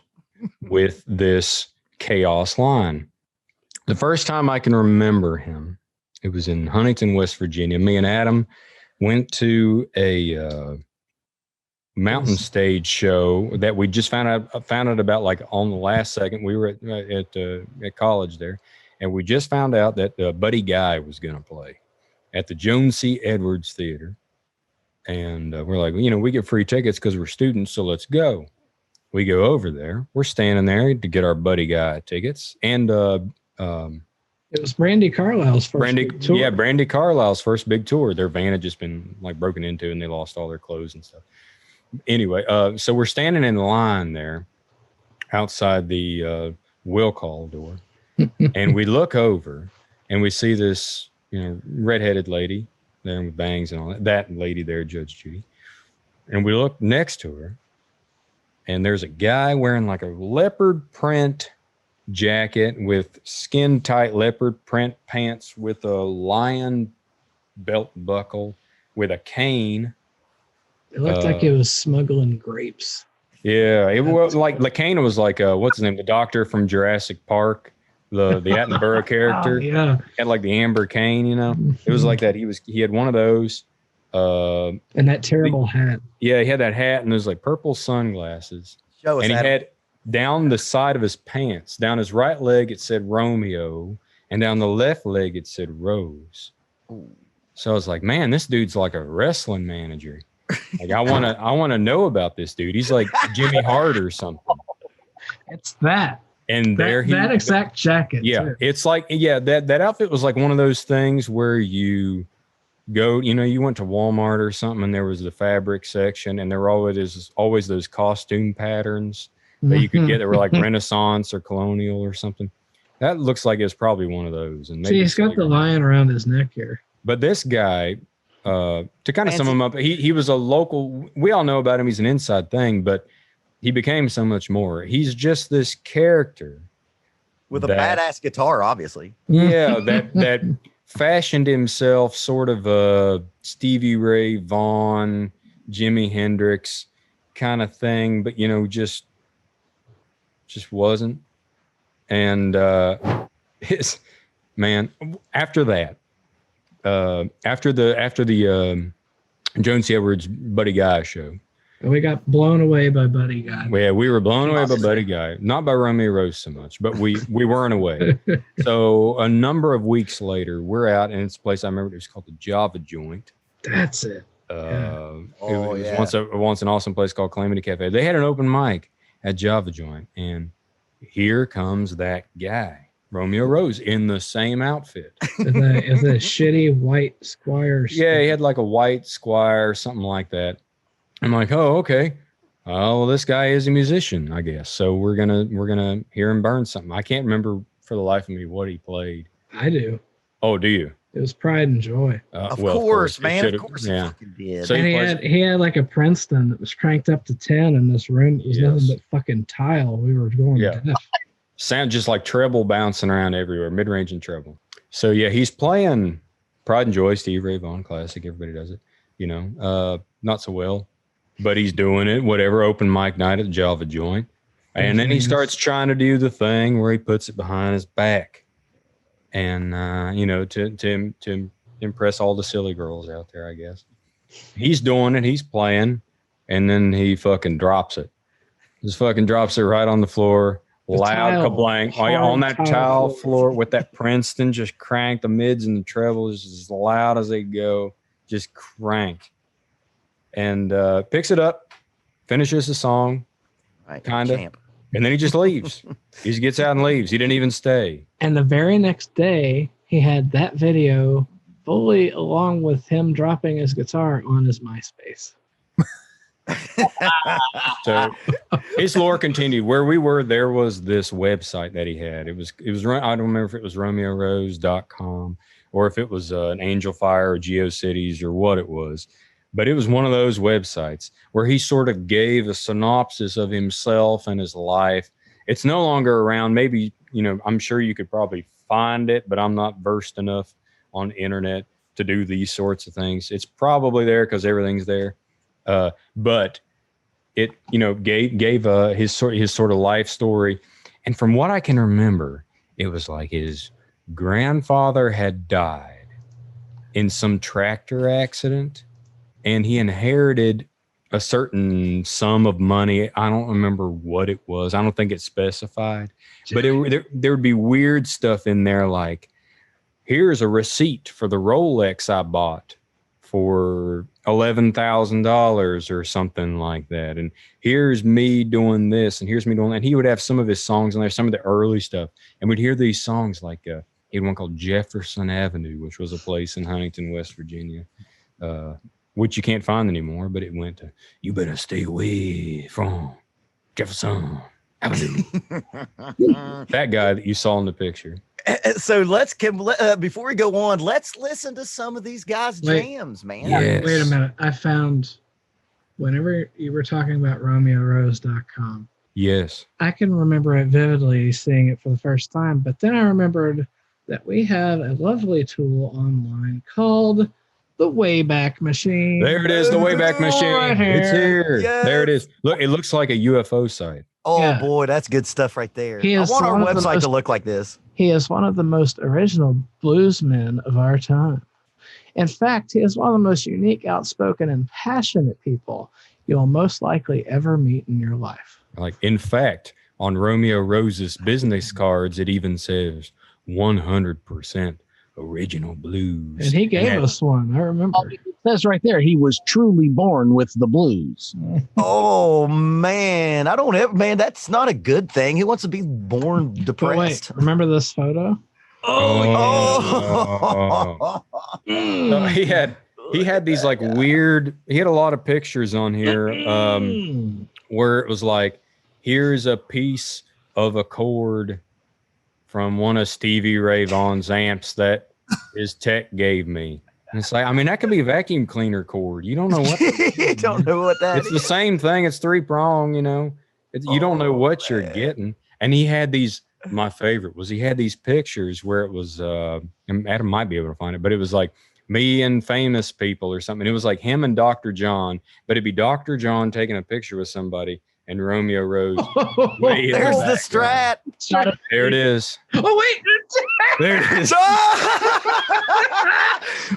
with this chaos line. The first time I can remember him, it was in Huntington, West Virginia. Me and Adam went to a mountain stage show that we just found out about like on the last second. We were at college there, and we just found out that Buddy Guy was going to play at the Joan C. Edwards Theater. And we're like, we get free tickets because we're students, so let's go. We go over there. We're standing there to get our Buddy Guy tickets. And it was Brandy Carlisle's first big tour. Yeah, Brandy Carlisle's first big tour. Their van had just been like broken into and they lost all their clothes and stuff. Anyway, so we're standing in line there outside the will call door. And we look over and we see this, redheaded lady there with bangs and all that lady there, Judge Judy. And we look next to her and there's a guy wearing like a leopard print jacket with skin tight leopard print pants with a lion belt buckle with a cane. It looked like it was smuggling grapes. Yeah, it was like the cane was like what's his name, the doctor from Jurassic Park, the Attenborough character. Oh, yeah, had like the amber cane. It was like that. He had one of those. And that terrible hat. Yeah, he had that hat and those like purple sunglasses. Show us, and he Adam. had down the side of his pants, down his right leg, it said Romeo, and down the left leg, it said Rose. Ooh. So I was like, man, this dude's like a wrestling manager. Like I want to know about this dude. He's like Jimmy Hart or something. It's that. And that exact jacket. Yeah, too. it's like that outfit was like one of those things where you go, you went to Walmart or something, and there was the fabric section, and there were always those costume patterns that you could get that were like Renaissance or colonial or something. That looks like it's probably one of those. And maybe he's got the lion around his neck here. But this guy, to kind of sum him up, he was a local. We all know about him. He's an inside thing, but he became so much more. He's just this character with a badass guitar, obviously. Yeah, that fashioned himself sort of a Stevie Ray Vaughan, Jimi Hendrix kind of thing, but just wasn't. And his man after that, after the Joan C. Edwards Buddy Guy show. We got blown away by Buddy Guy. Yeah, we were blown away by Buddy Guy, not by Romeo Rose so much, but we weren't away. So a number of weeks later, we're out, and it's a place I remember. It was called the Java Joint. That's it. It was once an awesome place called Calamity Cafe. They had an open mic at Java Joint, and here comes that guy, Romeo Rose, in the same outfit. Is a shitty white Squire. Yeah, he had like a white Squire, something like that. I'm like, oh, okay. Well, this guy is a musician, I guess. So we're gonna hear him burn something. I can't remember for the life of me what he played. I do. Oh, do you? It was Pride and Joy. Of course, man. Of course, he fucking did. So and he had like a Princeton that was cranked up to 10 in this room. It was nothing but fucking tile. We were going deaf. Sound just like treble bouncing around everywhere, mid-range and treble. So yeah, he's playing Pride and Joy, Steve Ray Vaughan classic. Everybody does it, not so well. But he's doing it, whatever, open mic night at the Java Joint. And then he starts trying to do the thing where he puts it behind his back. And, to impress all the silly girls out there, I guess. He's doing it. He's playing. And then he fucking drops it. Just fucking drops it right on the floor. Loud kablank. On that tile floor with that Princeton, just crank the mids and the trebles as loud as they go. Just crank. And picks it up, finishes the song, kind of, and then he just leaves. He just gets out and leaves. He didn't even stay. And the very next day, he had that video fully along with him dropping his guitar on his MySpace. So his lore continued. Where we were, there was this website that he had. It was. I don't remember if it was RomeoRose.com or if it was an Angel Fire or GeoCities or what it was. But it was one of those websites where he sort of gave a synopsis of himself and his life. It's no longer around. Maybe, I'm sure you could probably find it, but I'm not versed enough on the internet to do these sorts of things. It's probably there because everything's there. But it, gave his sort of life story. And from what I can remember, it was like his grandfather had died in some tractor accident. And he inherited a certain sum of money. I don't remember what it was. I don't think it's specified. But there would be weird stuff in there like, here's a receipt for the Rolex I bought for $11,000 or something like that. And here's me doing this and here's me doing that. And he would have some of his songs on there, some of the early stuff. And we'd hear these songs like he had one called Jefferson Avenue, which was a place in Huntington, West Virginia. Which you can't find anymore, but it went to, you better stay away from Jefferson Avenue. That guy that you saw in the picture. So before we go on, let's listen to some of these guys' jams, man. Yes. Wait a minute. I found, whenever you were talking about RomeoRose.com. Yes. I can remember it vividly seeing it for the first time, but then I remembered that we have a lovely tool online called the Wayback Machine. There it is, the Wayback Machine. Right here. It's here. Yes. There it is. Look, it looks like a UFO site. Oh boy, that's good stuff right there. I want our website to look like this. He is one of the most original bluesmen of our time. In fact, he is one of the most unique, outspoken, and passionate people you will most likely ever meet in your life. Like, in fact, on Romeo Rose's business cards, it even says 100% original blues. And he gave us one. I remember. All we need says right there, he was truly born with the blues. Oh man, I don't ever, man. That's not a good thing. Who wants to be born But depressed? wait, remember this photo? Oh. So he had these like weird. He had a lot of pictures on here where it was like, here's a piece of a cord from one of Stevie Ray Vaughan's amps that his tech gave me. And it's like, I mean, that could be a vacuum cleaner cord. You don't know what. You don't know what that It's is. the same thing. It's 3-prong, you know. You don't know what you're getting. And he had these. My favorite was he had these pictures where it was. And Adam might be able to find it, but it was like me and famous people or something. It was like him and Dr. John, but it'd be Dr. John taking a picture with somebody and Romeo Rose. There's the Strat. There it is. Oh wait, there it is.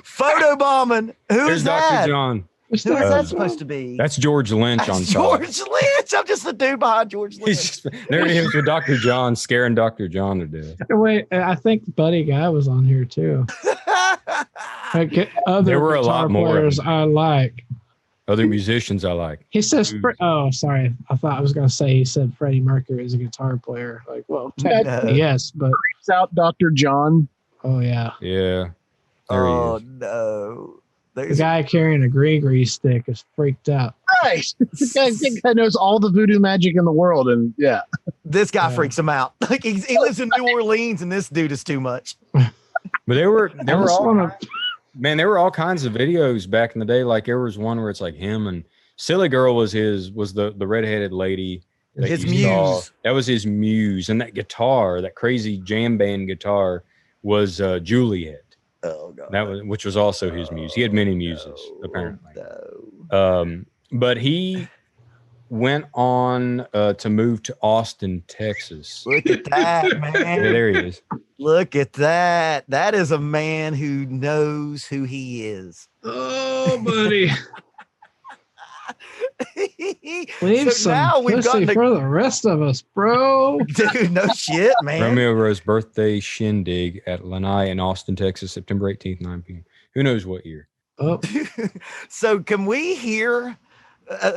Photo bombing. Who's There's that? Dr. John. Who is that supposed to be? That's George Lynch on top. George Lynch. I'm just the dude behind George Lynch. There he is with Dr. John, scaring Dr. John to death. wait. I think Buddy Guy was on here too. Like other There were a guitar lot more of players them. I like. Other musicians I like. He says, "Oh, sorry. I thought I was going to say he said Freddie Mercury is a guitar player." Like, well, technically, yes, but Creeps out Dr. John. oh yeah, Yeah. There he Oh is. no. the guy carrying a gree stick is freaked out. Right. This guy knows all the voodoo magic in the world. And yeah. This guy freaks him out. Like he lives in New Orleans, and this dude is too much. But there were just all wanna- man, there were all kinds of videos back in the day. Like there was one where it's like him and Silly Girl was the redheaded lady. That His you saw. muse. That was his muse. And that guitar, that crazy jam band guitar, was Juliet. Oh god. That was, which was also his muse. He had many muses, apparently. No. But he went on to move to Austin, Texas. Look at that, man. Yeah, there he is. Look at that. That is a man who knows who he is. Oh, buddy. Leave So some now we've pussy gotten for the rest of us, bro. Dude, no shit, man. Romeo Rose birthday shindig at Lanai in Austin, Texas, September 18th, 9 p.m. Who knows what year? Oh, So can we hear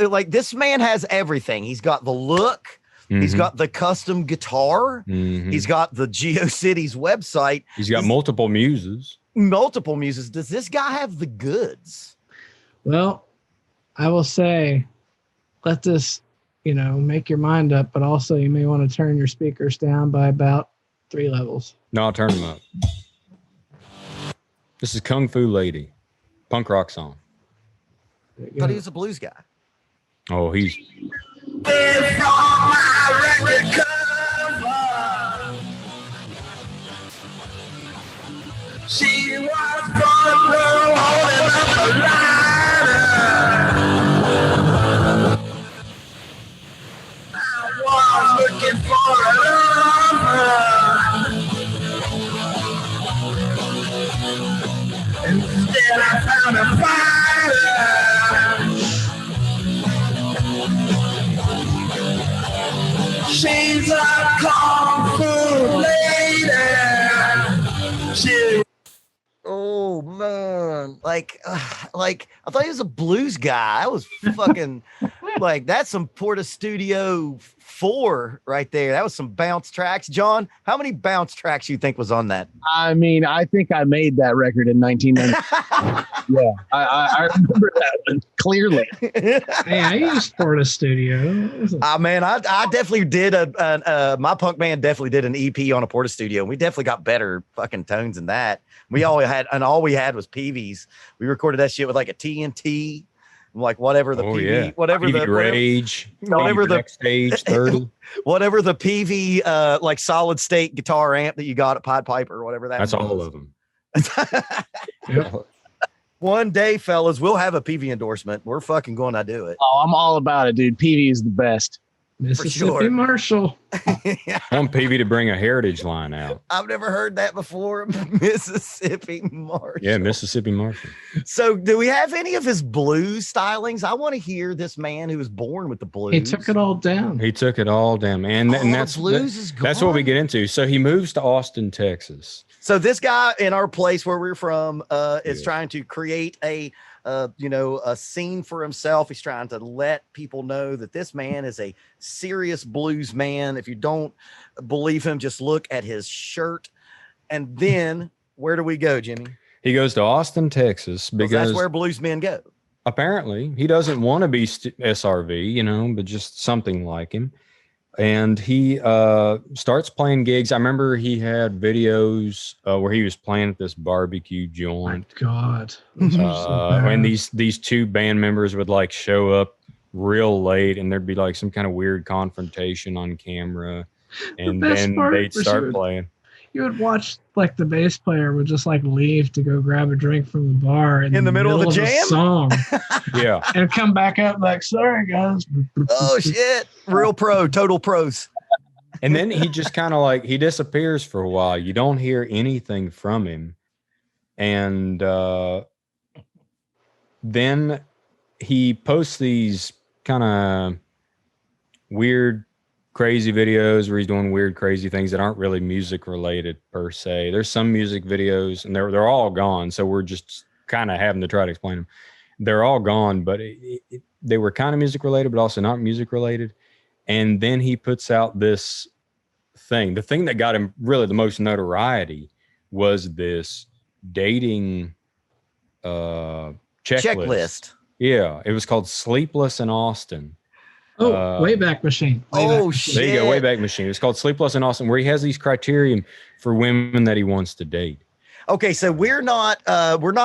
like this man has everything. He's got the look. He's Mhm. got the custom guitar. Mhm. He's got the GeoCities website. He's got multiple muses. Multiple muses. Does this guy have the goods? well, I will say, let this, make your mind up, but also you may want to turn your speakers down by about 3 levels. No, I'll turn them up. This is Kung Fu Lady, punk rock song. But he's a blues guy. Oh, he's She was gonna blow holding up a lighter. I was looking for a lover. Instead I found a fighter. She's a kung fu lady. She Oh man, like I thought he was a blues guy. I was fucking like that's some Porta Studio 4 right there. That was some bounce tracks. John, how many bounce tracks you think was on that? I mean, I think I made that record in 1990. Yeah, I remember that one clearly. Hey, I used Porta Studio. Man, I definitely did my punk band definitely did an EP on a Porta Studio, and we definitely got better fucking tones than that. We all we had was PVs. We recorded that shit with like a TNT, like whatever the PV, whatever PV the Rage, whatever the Stage 30, whatever the PV like solid state guitar amp that you got at Pied Piper or whatever that. That's was. all of them. Yep. One day, fellas, we'll have a PV endorsement. We're fucking going to do it. Oh, I'm all about it, dude. PV is the best. Mississippi sure. Marshall. I want PV to bring a heritage line out. I've never heard that before. Mississippi Marshall. Yeah, Mississippi Marshall. So, do we have any of his blues stylings? I want to hear this man who was born with the blues. He took it all down. He took it all down, man. And that's blues is that's what we get into. So he moves to Austin, Texas. So this guy in our place where we're from is trying to create a a scene for himself. He's trying to let people know that this man is a serious blues man. If you don't believe him, just look at his shirt. And then where do we go, Jimmy? He goes to Austin, Texas, because that's where blues men go. Apparently, he doesn't want to be SRV, but just something like him. And he starts playing gigs. I remember he had videos where he was playing at this barbecue joint. My God. And these two band members would like show up real late, and there'd be like some kind of weird confrontation on camera, and then they'd start playing. You would watch like the bass player would just like leave to go grab a drink from the bar in the middle of the jam song. Yeah. And come back up like, sorry guys. Oh shit. Real pro, total pros. And then he just kind of like, he disappears for a while. You don't hear anything from him. And then he posts these kind of weird, crazy videos where he's doing weird, crazy things that aren't really music related per se. There's some music videos, and they're all gone. So we're just kind of having to try to explain them. They're all gone, but they were kind of music related, but also not music related. And then he puts out this thing. The thing that got him really the most notoriety was this dating checklist. Yeah, it was called Sleepless in Austin. Oh, Wayback Machine. Shit. There you go, Wayback Machine. It's called Sleepless in Austin, where he has these criterion for women that he wants to date. Okay, so we're not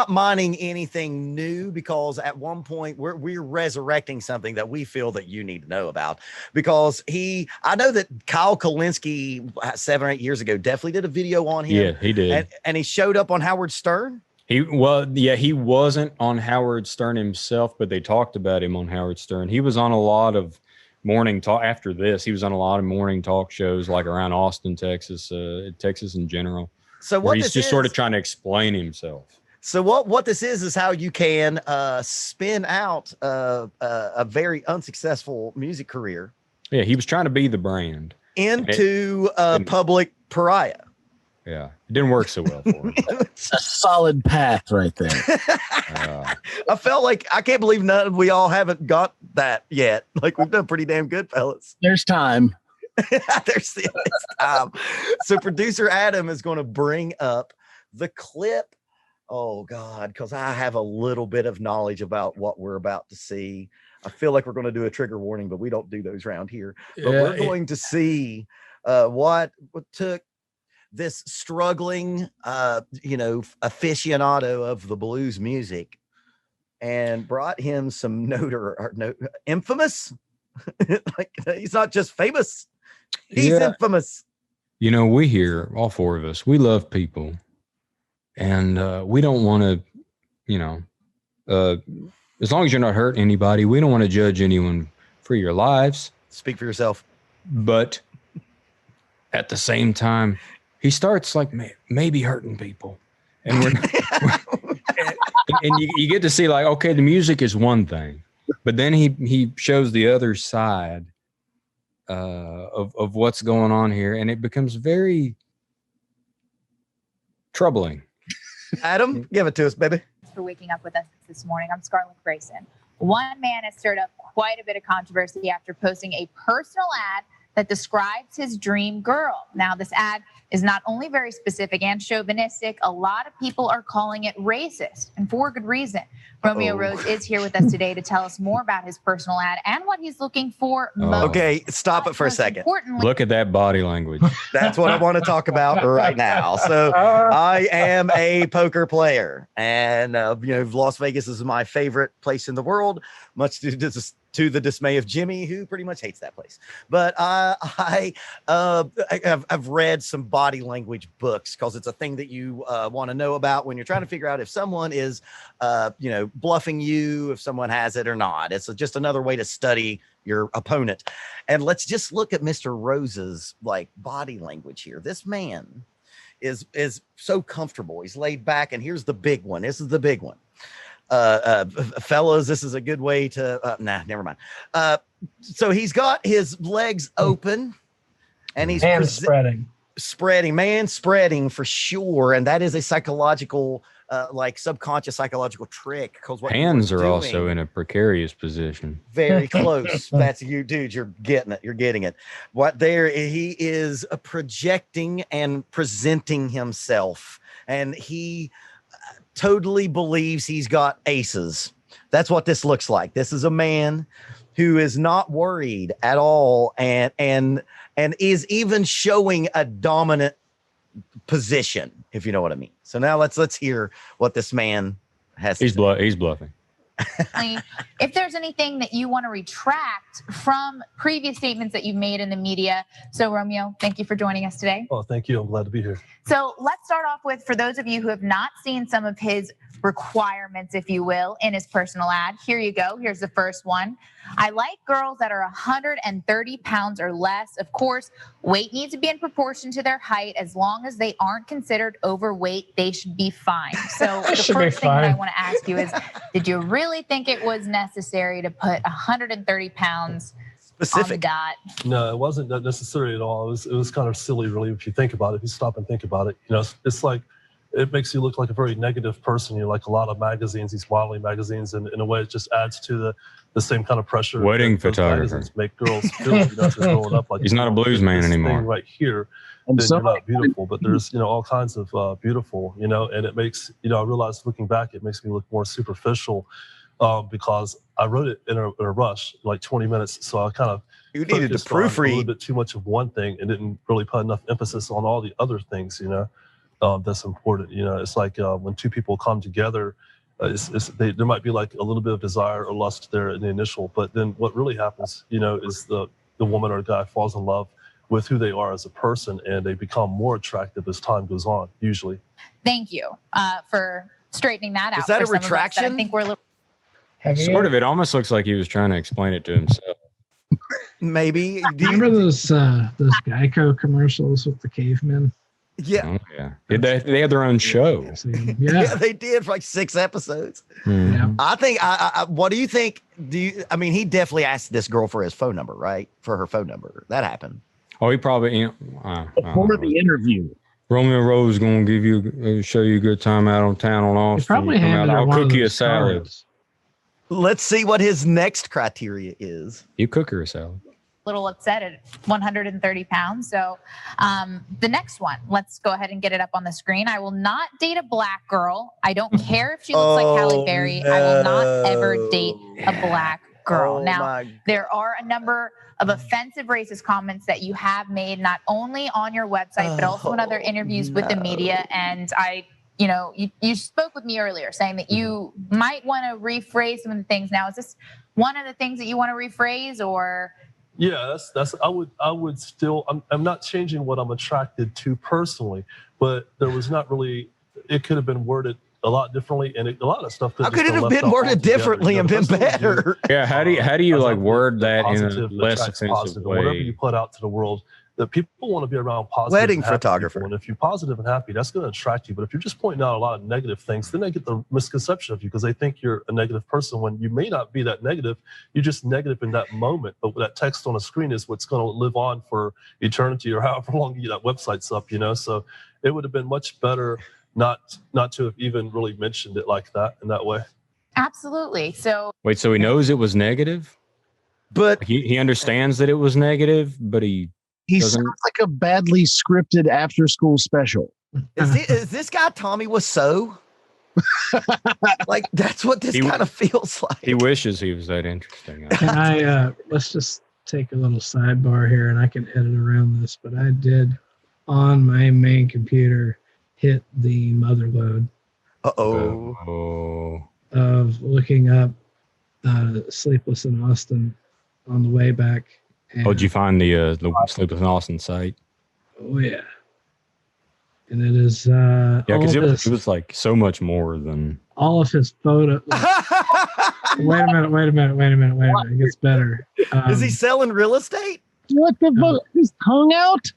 mining anything new, because at one point we're resurrecting something that we feel that you need to know about, because I know that Kyle Kalinske 7 or 8 years ago definitely did a video on him. Yeah, he did. And he showed up on Howard Stern. He wasn't on Howard Stern himself, but they talked about him on Howard Stern. He was on a lot of morning talk after this. He was on a lot of morning talk shows like around Austin, Texas, Texas in general. So what he's just sort of trying to explain himself. So what this is how you can spin out a very unsuccessful music career. Yeah, he was trying to be the brand into public pariah. Yeah, it didn't work so well for him. It's a solid path right there. I felt like I can't believe we all haven't got that yet. Like, we've done pretty damn good, fellas. There's time. There's time. So producer Adam is going to bring up the clip. Oh God, because I have a little bit of knowledge about what we're about to see. I feel like we're going to do a trigger warning, but we don't do those around here. But we're going to see what took this struggling, aficionado of the blues music and brought him some infamous. Like, he's not just famous, he's infamous. We here, all four of us, we love people, and we don't want to, as long as you're not hurting anybody, we don't want to judge anyone for your lives. Speak for yourself. But at the same time, he starts like maybe hurting people, and and you get to see like, okay, the music is one thing, but then he shows the other side of what's going on here, and it becomes very troubling. Adam, give it to us, baby. Thanks for waking up with us this morning. I'm Scarlett Grayson. One man has stirred up quite a bit of controversy after posting a personal ad that describes his dream girl. Now, this ad is not only very specific and chauvinistic, a lot of people are calling it racist, and for good reason. Romeo Rose is here with us today to tell us more about his personal ad and what he's looking for most. Okay, stop it for a second. Look at that body language. That's what I want to talk about right now. So I am a poker player, and Las Vegas is my favorite place in the world, much to the dismay of Jimmy, who pretty much hates that place. But I've read some body language books, because it's a thing that you want to know about when you're trying to figure out if someone is, bluffing you, if someone has it or not. It's just another way to study your opponent. And let's just look at Mr. Rose's body language here. This man is so comfortable. He's laid back, and here's the big one. This is the big one. Fellas, this is a good way to never mind. So he's got his legs open, and he's spreading man spreading for sure, and that is a psychological like subconscious psychological trick. Because what Hands you are doing, also in a precarious position. very close. That's you, dude. You're getting it. You're getting it. What there he is projecting and presenting himself, and he totally believes he's got aces. That's what this looks like. This is a man who is not worried at all, and is even showing a dominant position, if you know what I mean. So now let's hear what this man has. He's bluffing. If there's anything that you want to retract from previous statements that you've made in the media. So Romeo, thank you for joining us today. Oh, thank you. I'm glad to be here. So let's start off with, for those of you who have not seen some of his requirements, if you will, in his personal ad, here you go. Here's the first one. I like girls that are 130 pounds or less. Of course, weight needs to be in proportion to their height. As long as they aren't considered overweight, they should be fine. So the first thing that I want to ask you is, did you really think it was necessary to put 130 pounds on the dot? No, it wasn't necessary at all. It was kind of silly, really, if you think about it. If you stop and think about it, you know, it's like, it makes you look like a very negative person. You like a lot of magazines, these modeling magazines, and in a way, it just adds to the same kind of pressure. Wedding photographer. Make girls feel, you know, they're growing up like. He's not a blues man anymore. Right here, then you're not beautiful, but there's, you know, all kinds of beautiful, you know, and it makes, you know, I realized looking back, it makes me look more superficial because I wrote it in a rush, like 20 minutes. So I kind of needed to proofread a little bit too much of one thing and didn't really put enough emphasis on all the other things, you know. That's important. You know, it's like when two people come together, there might be like a little bit of desire or lust there in the initial, but then what really happens, you know, is the woman or guy falls in love with who they are as a person, and they become more attractive as time goes on, usually. Thank you for straightening that out. Is that a for some of us that retraction? I think we're a little. Sort of. It almost looks like he was trying to explain it to himself. Maybe. Remember those Geico commercials with the cavemen? Yeah. Oh, yeah. They had their own show. Yeah, they did for like 6 episodes. Yeah. I think. What do you think? I mean, he definitely asked this girl for his phone number, right? For her phone number. That happened. Oh, he probably, you know, Before the interview. Romeo Rose going to show you a good time out on town on Austin. Probably Come out, handed her I'll one of cook you a those salad. cards. Let's see what his next criteria is. You cook her a salad. Little upset at 130 pounds. So the next one, let's go ahead and get it up on the screen. I will not date a black girl. I don't care if she looks like Halle Berry. I will not ever date a black girl. Now, there are a number of offensive racist comments that you have made, not only on your website, but also in other interviews with the media. And you know, you spoke with me earlier saying that you might want to rephrase some of the things. Now, is this one of the things that you want to rephrase, or? Yeah, that's. I would still. I'm not changing what I'm attracted to personally, but there was not really. It could have been worded a lot differently, and a lot of stuff. How could it have been worded differently and been better? Yeah, how do you like word that in a less offensive way? Whatever you put out to the world, that people want to be around positive Wedding and happy photographer. people. And if you're positive and happy, that's going to attract you. But if you're just pointing out a lot of negative things, then they get the misconception of you because they think you're a negative person when you may not be that negative. You're just negative in that moment. But that text on a screen is what's going to live on for eternity or however long that website's up, you know? So it would have been much better not to have even really mentioned it like that in that way. Absolutely. So Wait, so he knows it was negative? But he understands that it was negative, but he sounds like a badly scripted after-school special. Is this guy Tommy Wiseau? Like that's what this kind of feels like. He wishes he was that interesting. Can I let's just take a little sidebar here, and I can edit around this, but I did on my main computer hit the mother load of looking up Sleepless in Austin on the way back. Oh, did you find the Sleepless in Austin site? Oh yeah, and it is yeah, because it was like so much more than all of his photos. Wait a minute. It gets better. Is he selling real estate? What the fuck? His tongue out?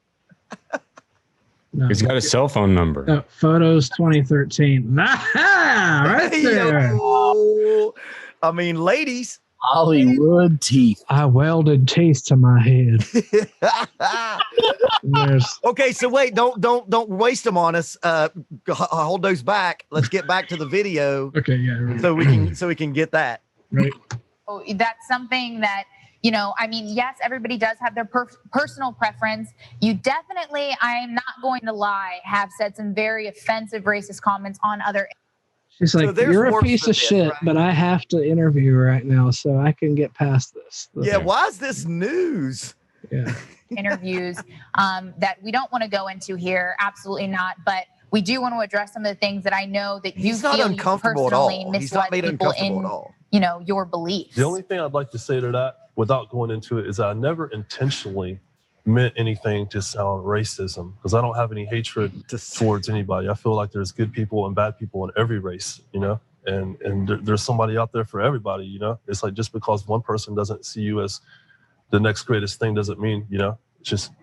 No. He's got a cell phone number. Photos 2013. Right there. Yo. I mean, ladies, Hollywood teeth. I welded teeth to my head. Okay, so wait, don't waste them on us. Hold those back. Let's get back to the video. Okay, yeah. Right. So we can get that. Right. Oh, that's something that, you know, I mean, yes, everybody does have their personal preference. You definitely, I'm not going to lie, have said some very offensive racist comments on other. She's like, you're a piece of shit, right? but I have to interview right now so I can get past this. Yeah, why is this news? Yeah. Interviews that we don't want to go into here. Absolutely not. But we do want to address some of the things that I know that you feel uncomfortable at all. He's not made people uncomfortable in, at all. you know, your beliefs. The only thing I'd like to say to that, without going into it, is I never intentionally meant anything to sound racism, because I don't have any hatred towards anybody. I feel like there's good people and bad people in every race, you know, and there's somebody out there for everybody, you know. It's like, just because one person doesn't see you as the next greatest thing doesn't mean, you know, it's just.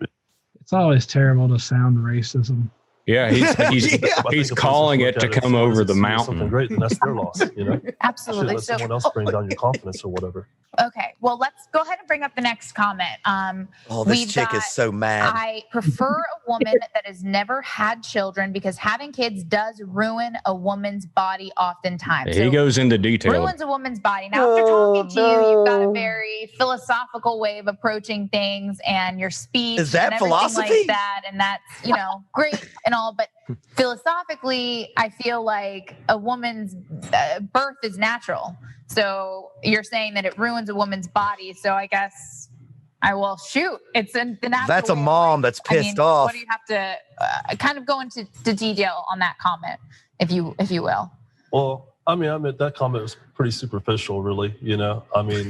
It's always terrible to sound racism. Yeah, he's calling it to come over the mountain. Something great, then that's their loss, you know. Absolutely. Let someone else bring down your confidence or whatever. Okay, well, let's go ahead and bring up the next comment. This chick is so mad. I prefer a woman that has never had children because having kids does ruin a woman's body oftentimes. He goes into detail. Ruins a woman's body. Now, after talking to you, you've got a very philosophical way of approaching things, and your speech is that and everything philosophy? like that, and that's, you know, great and all, but philosophically, I feel like a woman's birth is natural. So you're saying that it ruins a woman's body. So I guess I will shoot. It's in the natural. That's a mom that's pissed off. What do you have to kind of go into detail on that comment, if you will? Well, I mean, that comment was pretty superficial, really. You know, I mean,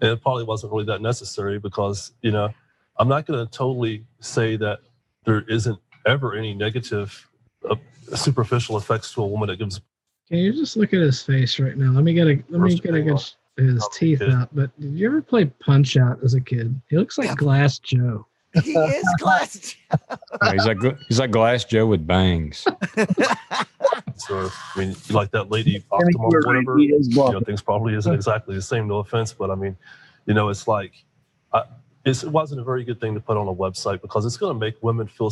it probably wasn't really that necessary because, you know, I'm not going to totally say that there isn't ever any negative superficial effects to a woman that gives. Can you just look at his face right now? Let me get his teeth out. But did you ever play Punch Out as a kid? He looks like Glass Joe. He is Glass Joe. He's like Glass Joe with bangs. So, I mean, like that lady, Optima, whatever, you know, things probably isn't exactly the same, no offense, but I mean, you know, it's like, it wasn't a very good thing to put on a website because it's going to make women feel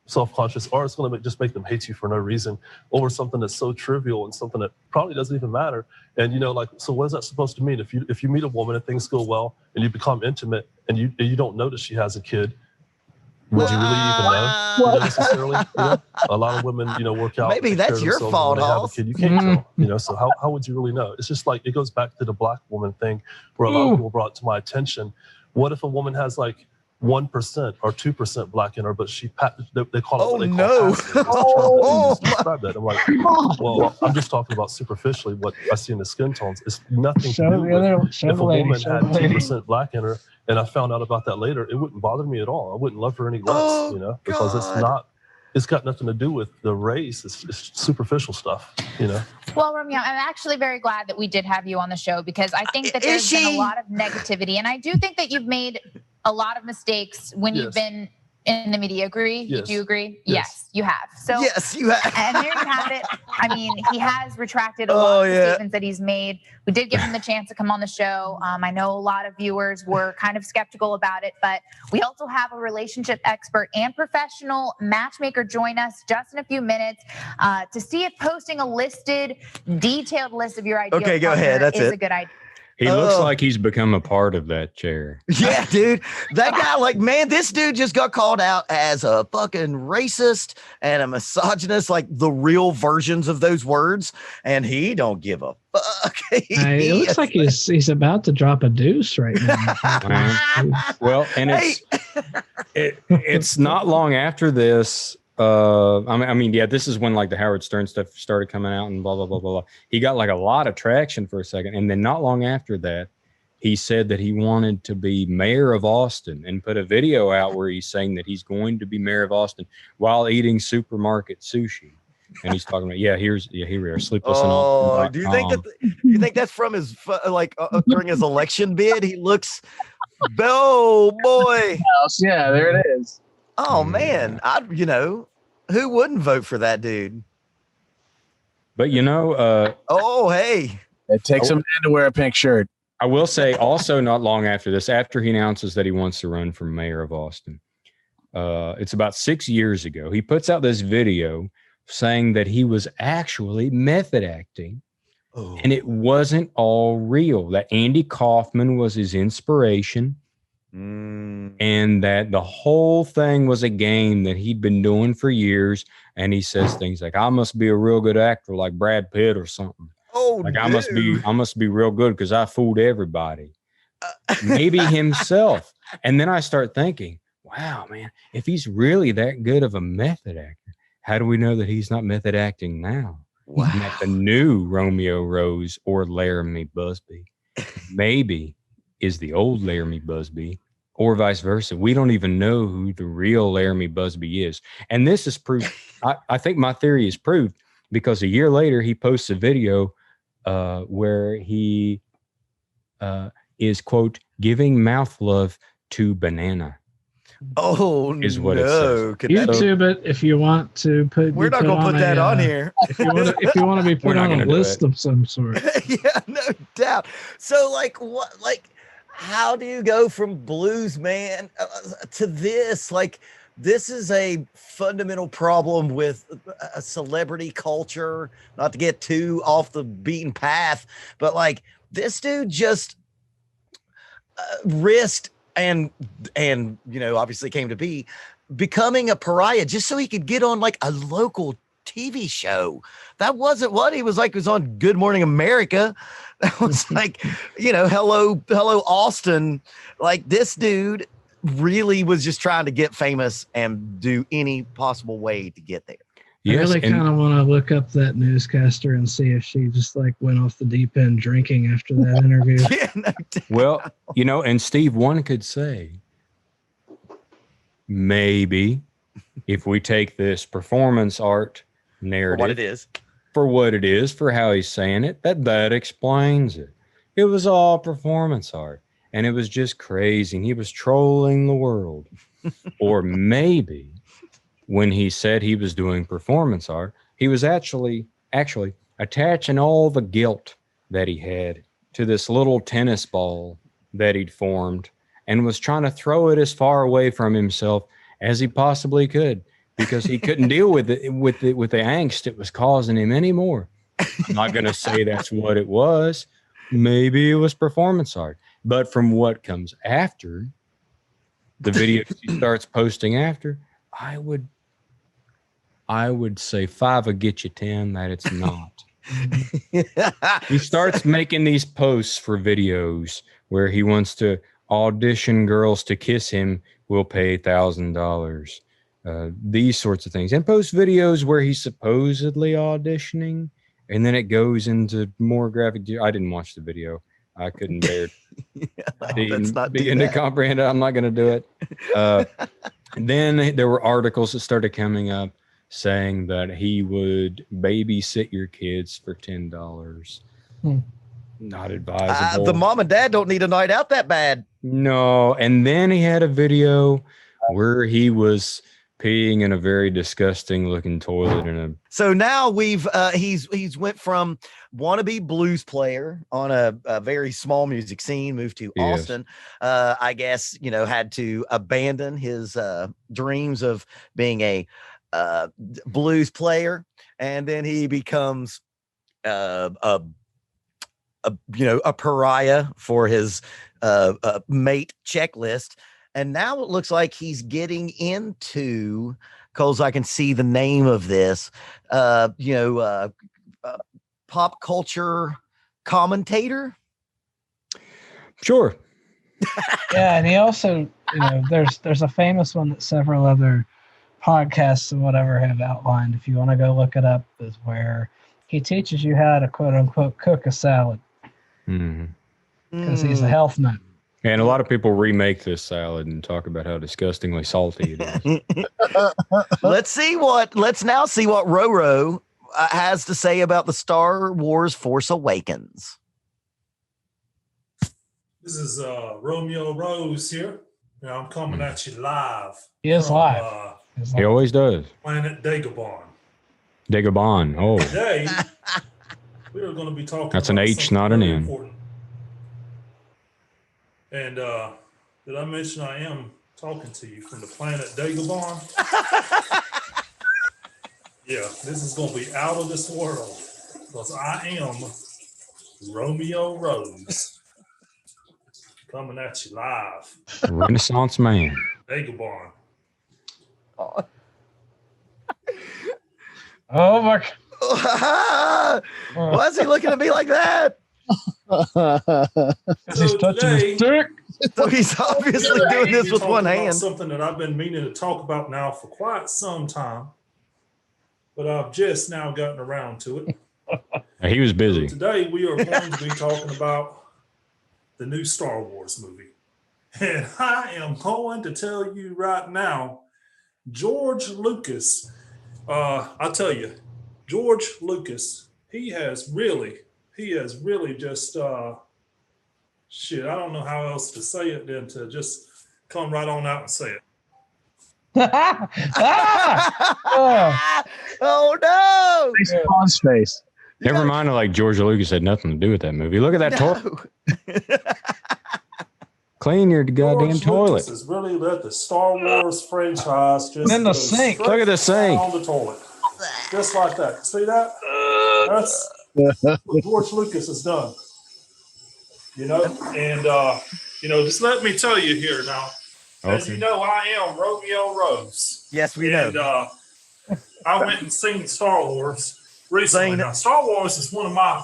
self-conscious, or it's going to just make them hate you for no reason over something that's so trivial and something that probably doesn't even matter. And, you know, like, so what is that supposed to mean? If you meet a woman and things go well and you become intimate and you don't notice she has a kid, would you really even know necessarily? You know? A lot of women, you know, work out. Maybe that's your fault, have a kid. You can't tell, you know, so how would you really know? It's just like, it goes back to the black woman thing where a lot of people brought it to my attention. What if a woman has like 1% or 2% black in her, but they call it describe that. I'm like, well, I'm just talking about superficially what I see in the skin tones. It's nothing to do with if a woman had 2% black in her and I found out about that later, it wouldn't bother me at all. I wouldn't love her any less, you know, because it's got nothing to do with the race. It's superficial stuff, you know. Well, Romeo, I'm actually very glad that we did have you on the show because I think that there's been a lot of negativity, and I do think that you've made a lot of mistakes when you've been in the media. Agree? Yes. Do you agree? Yes, you have. So yes, you have. And there you have it. I mean, he has retracted a lot of the statements that he's made. We did give him the chance to come on the show. I know a lot of viewers were kind of skeptical about it, but we also have a relationship expert and professional matchmaker join us just in a few minutes to see if posting a detailed list of your ideal partner is a good idea. He looks like he's become a part of that chair. Yeah, dude. That guy, like, man, this dude just got called out as a fucking racist and a misogynist, like the real versions of those words. And he don't give a fuck. It looks like he's about to drop a deuce right now. Well, and it's not long after this. I mean, this is when like the Howard Stern stuff started coming out and blah, blah, blah, blah, blah. He got like a lot of traction for a second. And then not long after that, he said that he wanted to be mayor of Austin and put a video out where he's saying that he's going to be mayor of Austin while eating supermarket sushi. And he's talking about, here we are, sleepless in Austin. Do you think that's from his, during his election bid? He looks, oh boy. Yeah, there it is. Oh man, who wouldn't vote for that dude? But hey, it takes a man to wear a pink shirt. I will say also not long after this, after he announces that he wants to run for mayor of Austin, it's about 6 years ago, he puts out this video saying that he was actually method acting. Oh. And it wasn't all real, that Andy Kaufman was his inspiration. And that the whole thing was a game that he'd been doing for years. And he says things like, I must be a real good actor like Brad Pitt or something. Oh, like I must be real good because I fooled everybody. Maybe himself. And then I start thinking, wow, man, if he's really that good of a method actor, how do we know that he's not method acting now? Wow. And that the new Romeo Rose or Laramie Busby maybe is the old Laramie Busby, or vice versa. We don't even know who the real Laramie Busby is. And this is proof. I think my theory is proved because a year later, he posts a video where he is, quote, giving mouth love to Banana. Oh, is what no. it says. YouTube it if you want to put. We're not going to put that on here. If you want to be put on a list of some sort. Yeah, no doubt. So, like, what? Like, how do you go from blues man to this? Like, this is a fundamental problem with a celebrity culture. Not to get too off the beaten path, but like this dude just risked. And you know, obviously came to be becoming a pariah just so he could get on like a local TV show. That wasn't what he was like. He was on Good Morning America. That was like, you know, hello Austin. Like this dude really was just trying to get famous and do any possible way to get there. I really kind of want to look up that newscaster and see if she just like went off the deep end drinking after that interview. Yeah, no doubt. Well, you know, and Steve, one could say maybe if we take this performance art narrative for what it is, for how he's saying it, that explains it. It was all performance art and it was just crazy. And he was trolling the world. Or maybe when he said he was doing performance art, he was actually attaching all the guilt that he had to this little tennis ball that he'd formed and was trying to throw it as far away from himself as he possibly could because he couldn't deal with the angst it was causing him anymore. I'm not going to say that's what it was. Maybe it was performance art. But from what comes after, the videos he starts posting after, I would say 5 will get you 10 that it's not. He starts making these posts for videos where he wants to audition girls to kiss him. Will pay $1,000. These sorts of things, and post videos where he's supposedly auditioning, and then it goes into more graphic. I didn't watch the video. I couldn't bear begin to comprehend it. I'm not going to do it. Then there were articles that started coming up saying that he would babysit your kids for $10. Not advisable. The mom and dad don't need a night out that bad. No. And then he had a video where he was peeing in a very disgusting looking toilet So now he's went from wannabe blues player on a very small music scene, moved to Austin. I guess, you know, had to abandon his dreams of being a blues player, and then he becomes a pariah for his mate checklist. And now it looks like he's getting into, because I can see the name of this, pop culture commentator. Sure. Yeah, and he also, you know, there's a famous one that several other podcasts and whatever have outlined. If you want to go look it up, is where he teaches you how to quote unquote cook a salad because he's a health nut. And a lot of people remake this salad and talk about how disgustingly salty it is. Let's now see what Roro has to say about the Star Wars Force Awakens. This is Romeo Rose here. I'm coming at you live. He is live. He always does. Planet Dagobah. Dagobah. Oh. Today, we are going to be talking That's an about H, not an N. Important. And did I mention I am talking to you from the planet Dagobah? Yeah, this is going to be out of this world because I am Romeo Rose coming at you live. Renaissance man. Dagobah. Oh my! Why is he looking at me like that? He's touching his dick. So he's obviously doing this with one hand. Something that I've been meaning to talk about now for quite some time, but I've just now gotten around to it. He was busy. Today we are going to be talking about the new Star Wars movie. And I am going to tell you right now, George Lucas, I'll tell you, George Lucas, he has really just, shit, I don't know how else to say it than to just come right on out and say it. Oh no! Spawn's face. Never mind, like George Lucas had nothing to do with that movie. Look at that toilet. Clean your goddamn toilet. Lucas has really let the Star Wars franchise just in the sink. Look at the sink. On the toilet. Just like that. See that? That's what George Lucas has done. You know, and just let me tell you here now. As you know, I am Romeo Rose. Yes, we know. And I went and seen Star Wars recently. Now, Star Wars is one of my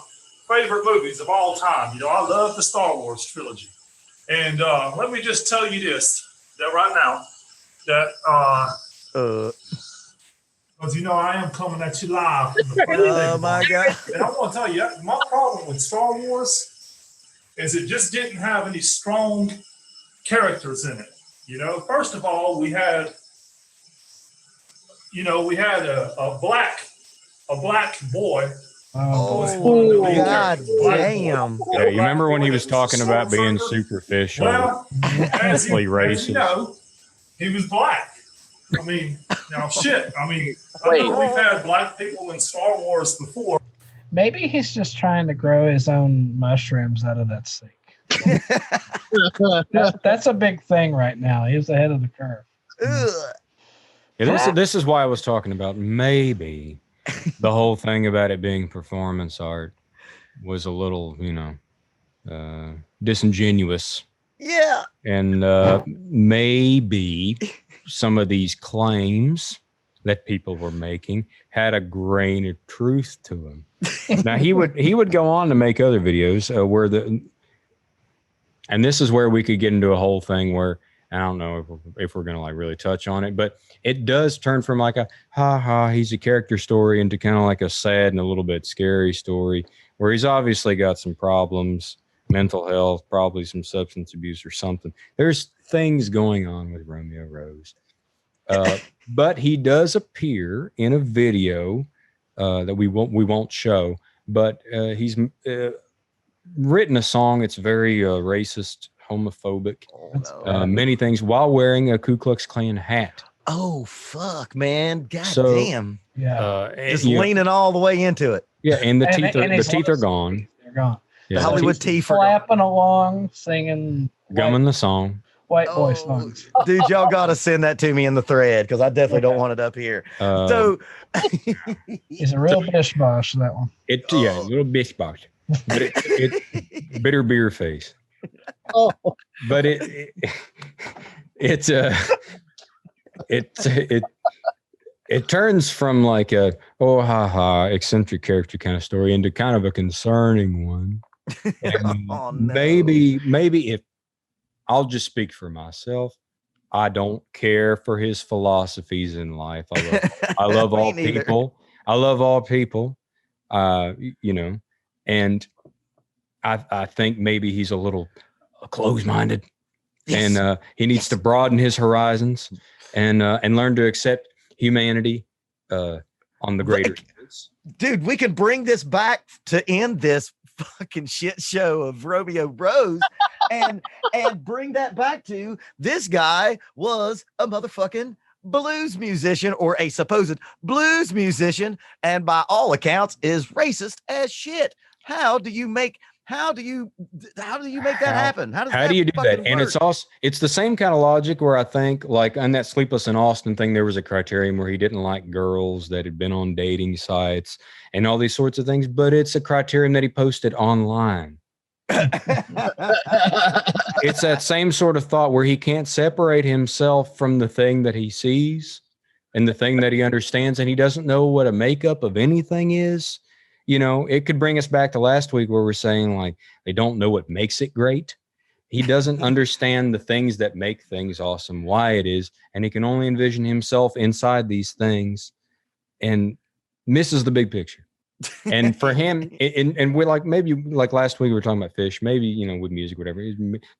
favorite movies of all time. You know, I love the Star Wars trilogy. And let me just tell you this, that right now, that because you know I am coming at you live. Oh my God! And I want to tell you, my problem with Star Wars is it just didn't have any strong characters in it. You know, first of all, we had a black boy. Oh God damn! Yeah, you remember when he was talking about being superficial, definitely racist? You know, he was black. I mean, now shit. I mean, I know we've had black people in Star Wars before. Maybe he's just trying to grow his own mushrooms out of that sink. That's a big thing right now. He's ahead of the curve. Yeah, this is why I was talking about maybe the whole thing about it being performance art was a little, disingenuous. Yeah. And maybe some of these claims that people were making had a grain of truth to them. Now he would go on to make other videos and this is where we could get into a whole thing where I don't know if we're gonna like really touch on it, but it does turn from like a he's a character story into kind of like a sad and a little bit scary story where he's obviously got some problems, mental health, probably some substance abuse or something. There's things going on with Romeo Rose. But he does appear in a video that we won't show, but he's written a song. It's very racist, homophobic, many things while wearing a Ku Klux Klan hat. Oh fuck, man! God So, damn! Yeah, just leaning all the way into it. Yeah, and the teeth are gone. They're gone. Yeah, the Hollywood teeth are flapping along, singing, gumming the song. White boy songs. Dude, y'all gotta send that to me in the thread because I definitely don't want it up here. So he's a real bish bosh, that one. A little bish bosh, but it bitter beer face. Oh, but it turns from like a eccentric character kind of story into kind of a concerning one. Oh, no. Maybe if I'll just speak for myself, I don't care for his philosophies in life. I love all people. I love all people. And I think maybe he's a little closed-minded, and he needs to broaden his horizons and learn to accept humanity on the greater sense. Dude, we could bring this back to end this fucking shit show of Romeo Rose and bring that back to this guy was a motherfucking blues musician or a supposed blues musician and by all accounts is racist as shit. How do you make How do you make that happen? How do you do that? And it's also, it's the same kind of logic where I think, like on that Sleepless in Austin thing, there was a criterion where he didn't like girls that had been on dating sites and all these sorts of things, but it's a criterion that he posted online. It's that same sort of thought where he can't separate himself from the thing that he sees and the thing that he understands, and he doesn't know what a makeup of anything is. You know, it could bring us back to last week where we're saying, like, they don't know what makes it great. He doesn't understand the things that make things awesome, why it is, and he can only envision himself inside these things and misses the big picture. And for him, and we're like, maybe like last week we were talking about Fish, maybe, you know, with music, whatever,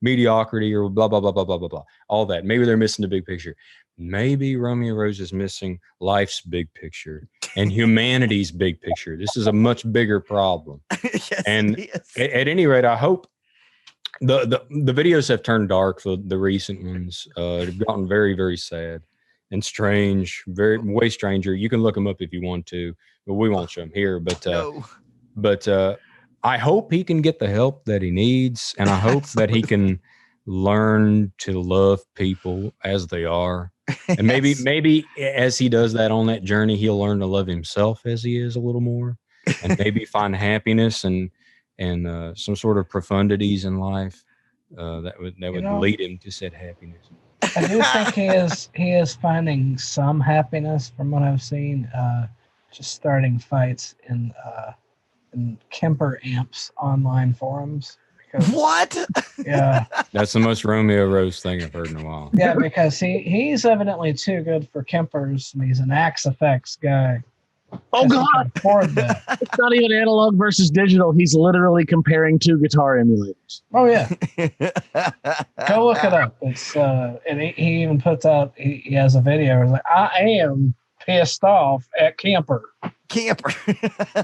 mediocrity or blah, blah, blah, blah, blah, blah, blah, all that. Maybe they're missing the big picture. Maybe Romeo Rose is missing life's big picture and humanity's big picture. This is a much bigger problem. Yes, and at any rate, I hope the videos have turned dark. The recent ones have gotten very, very sad and strange, way stranger. You can look them up if you want to, but we won't show them here. But I hope he can get the help that he needs, and I hope that he can learn to love people as they are. And maybe as he does that on that journey, he'll learn to love himself as he is a little more, and maybe find happiness and some sort of profundities in life that would lead him to said happiness. I do think he is finding some happiness from what I've seen. Just starting fights in Kemper Amps online forums. What? Yeah. That's the most Romeo Rose thing I've heard in a while. Yeah, because he's evidently too good for Kempers, and he's an Axe Effects guy. Oh God! Afford that. It's not even analog versus digital. He's literally comparing two guitar emulators. Oh yeah. Go look it up. It's and he even puts out. He has a video. Like, I am pissed off at Kemper.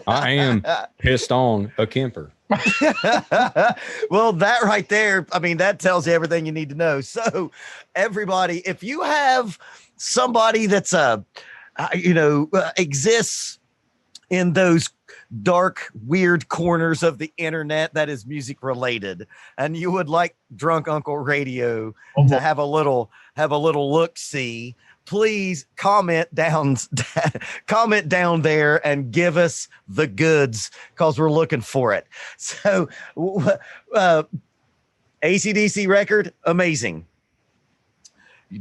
I am pissed on a Kemper. Well, that right there, I mean, that tells you everything you need to know. So everybody, if you have somebody that's exists in those dark, weird corners of the internet that is music related, and you would like Drunk Uncle Radio to have a little look see, please comment down there and give us the goods, because we're looking for it. So AC/DC record, amazing.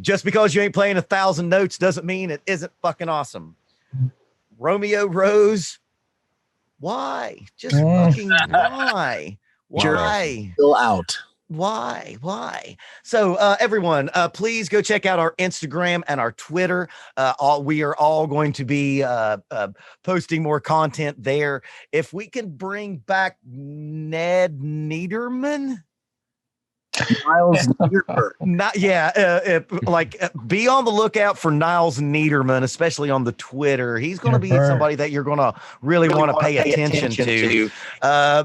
Just because you ain't playing 1,000 notes doesn't mean it isn't fucking awesome. Romeo Rose, why? Just fucking why? Why? Still out. Why? So everyone, please go check out our Instagram and our Twitter. We are all going to be posting more content there. If we can bring back Ned Niederman. Niles Niederman. Be on the lookout for Niles Niederman, especially on the Twitter. He's going to be somebody that you're going to really want to pay attention to.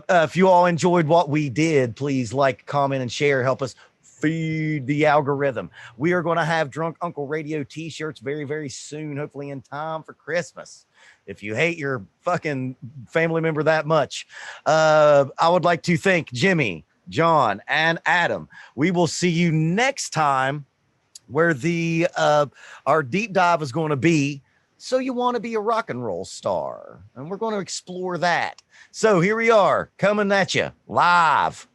If you all enjoyed what we did, please like, comment, and share. Help us feed the algorithm. We are going to have Drunk Uncle Radio t-shirts very, very soon, hopefully in time for Christmas. If you hate your fucking family member that much, I would like to thank Jimmy, John, and Adam. We will see you next time, where our deep dive is going to be, so you want to be a rock and roll star, and we're going to explore that. So here we are, coming at you live.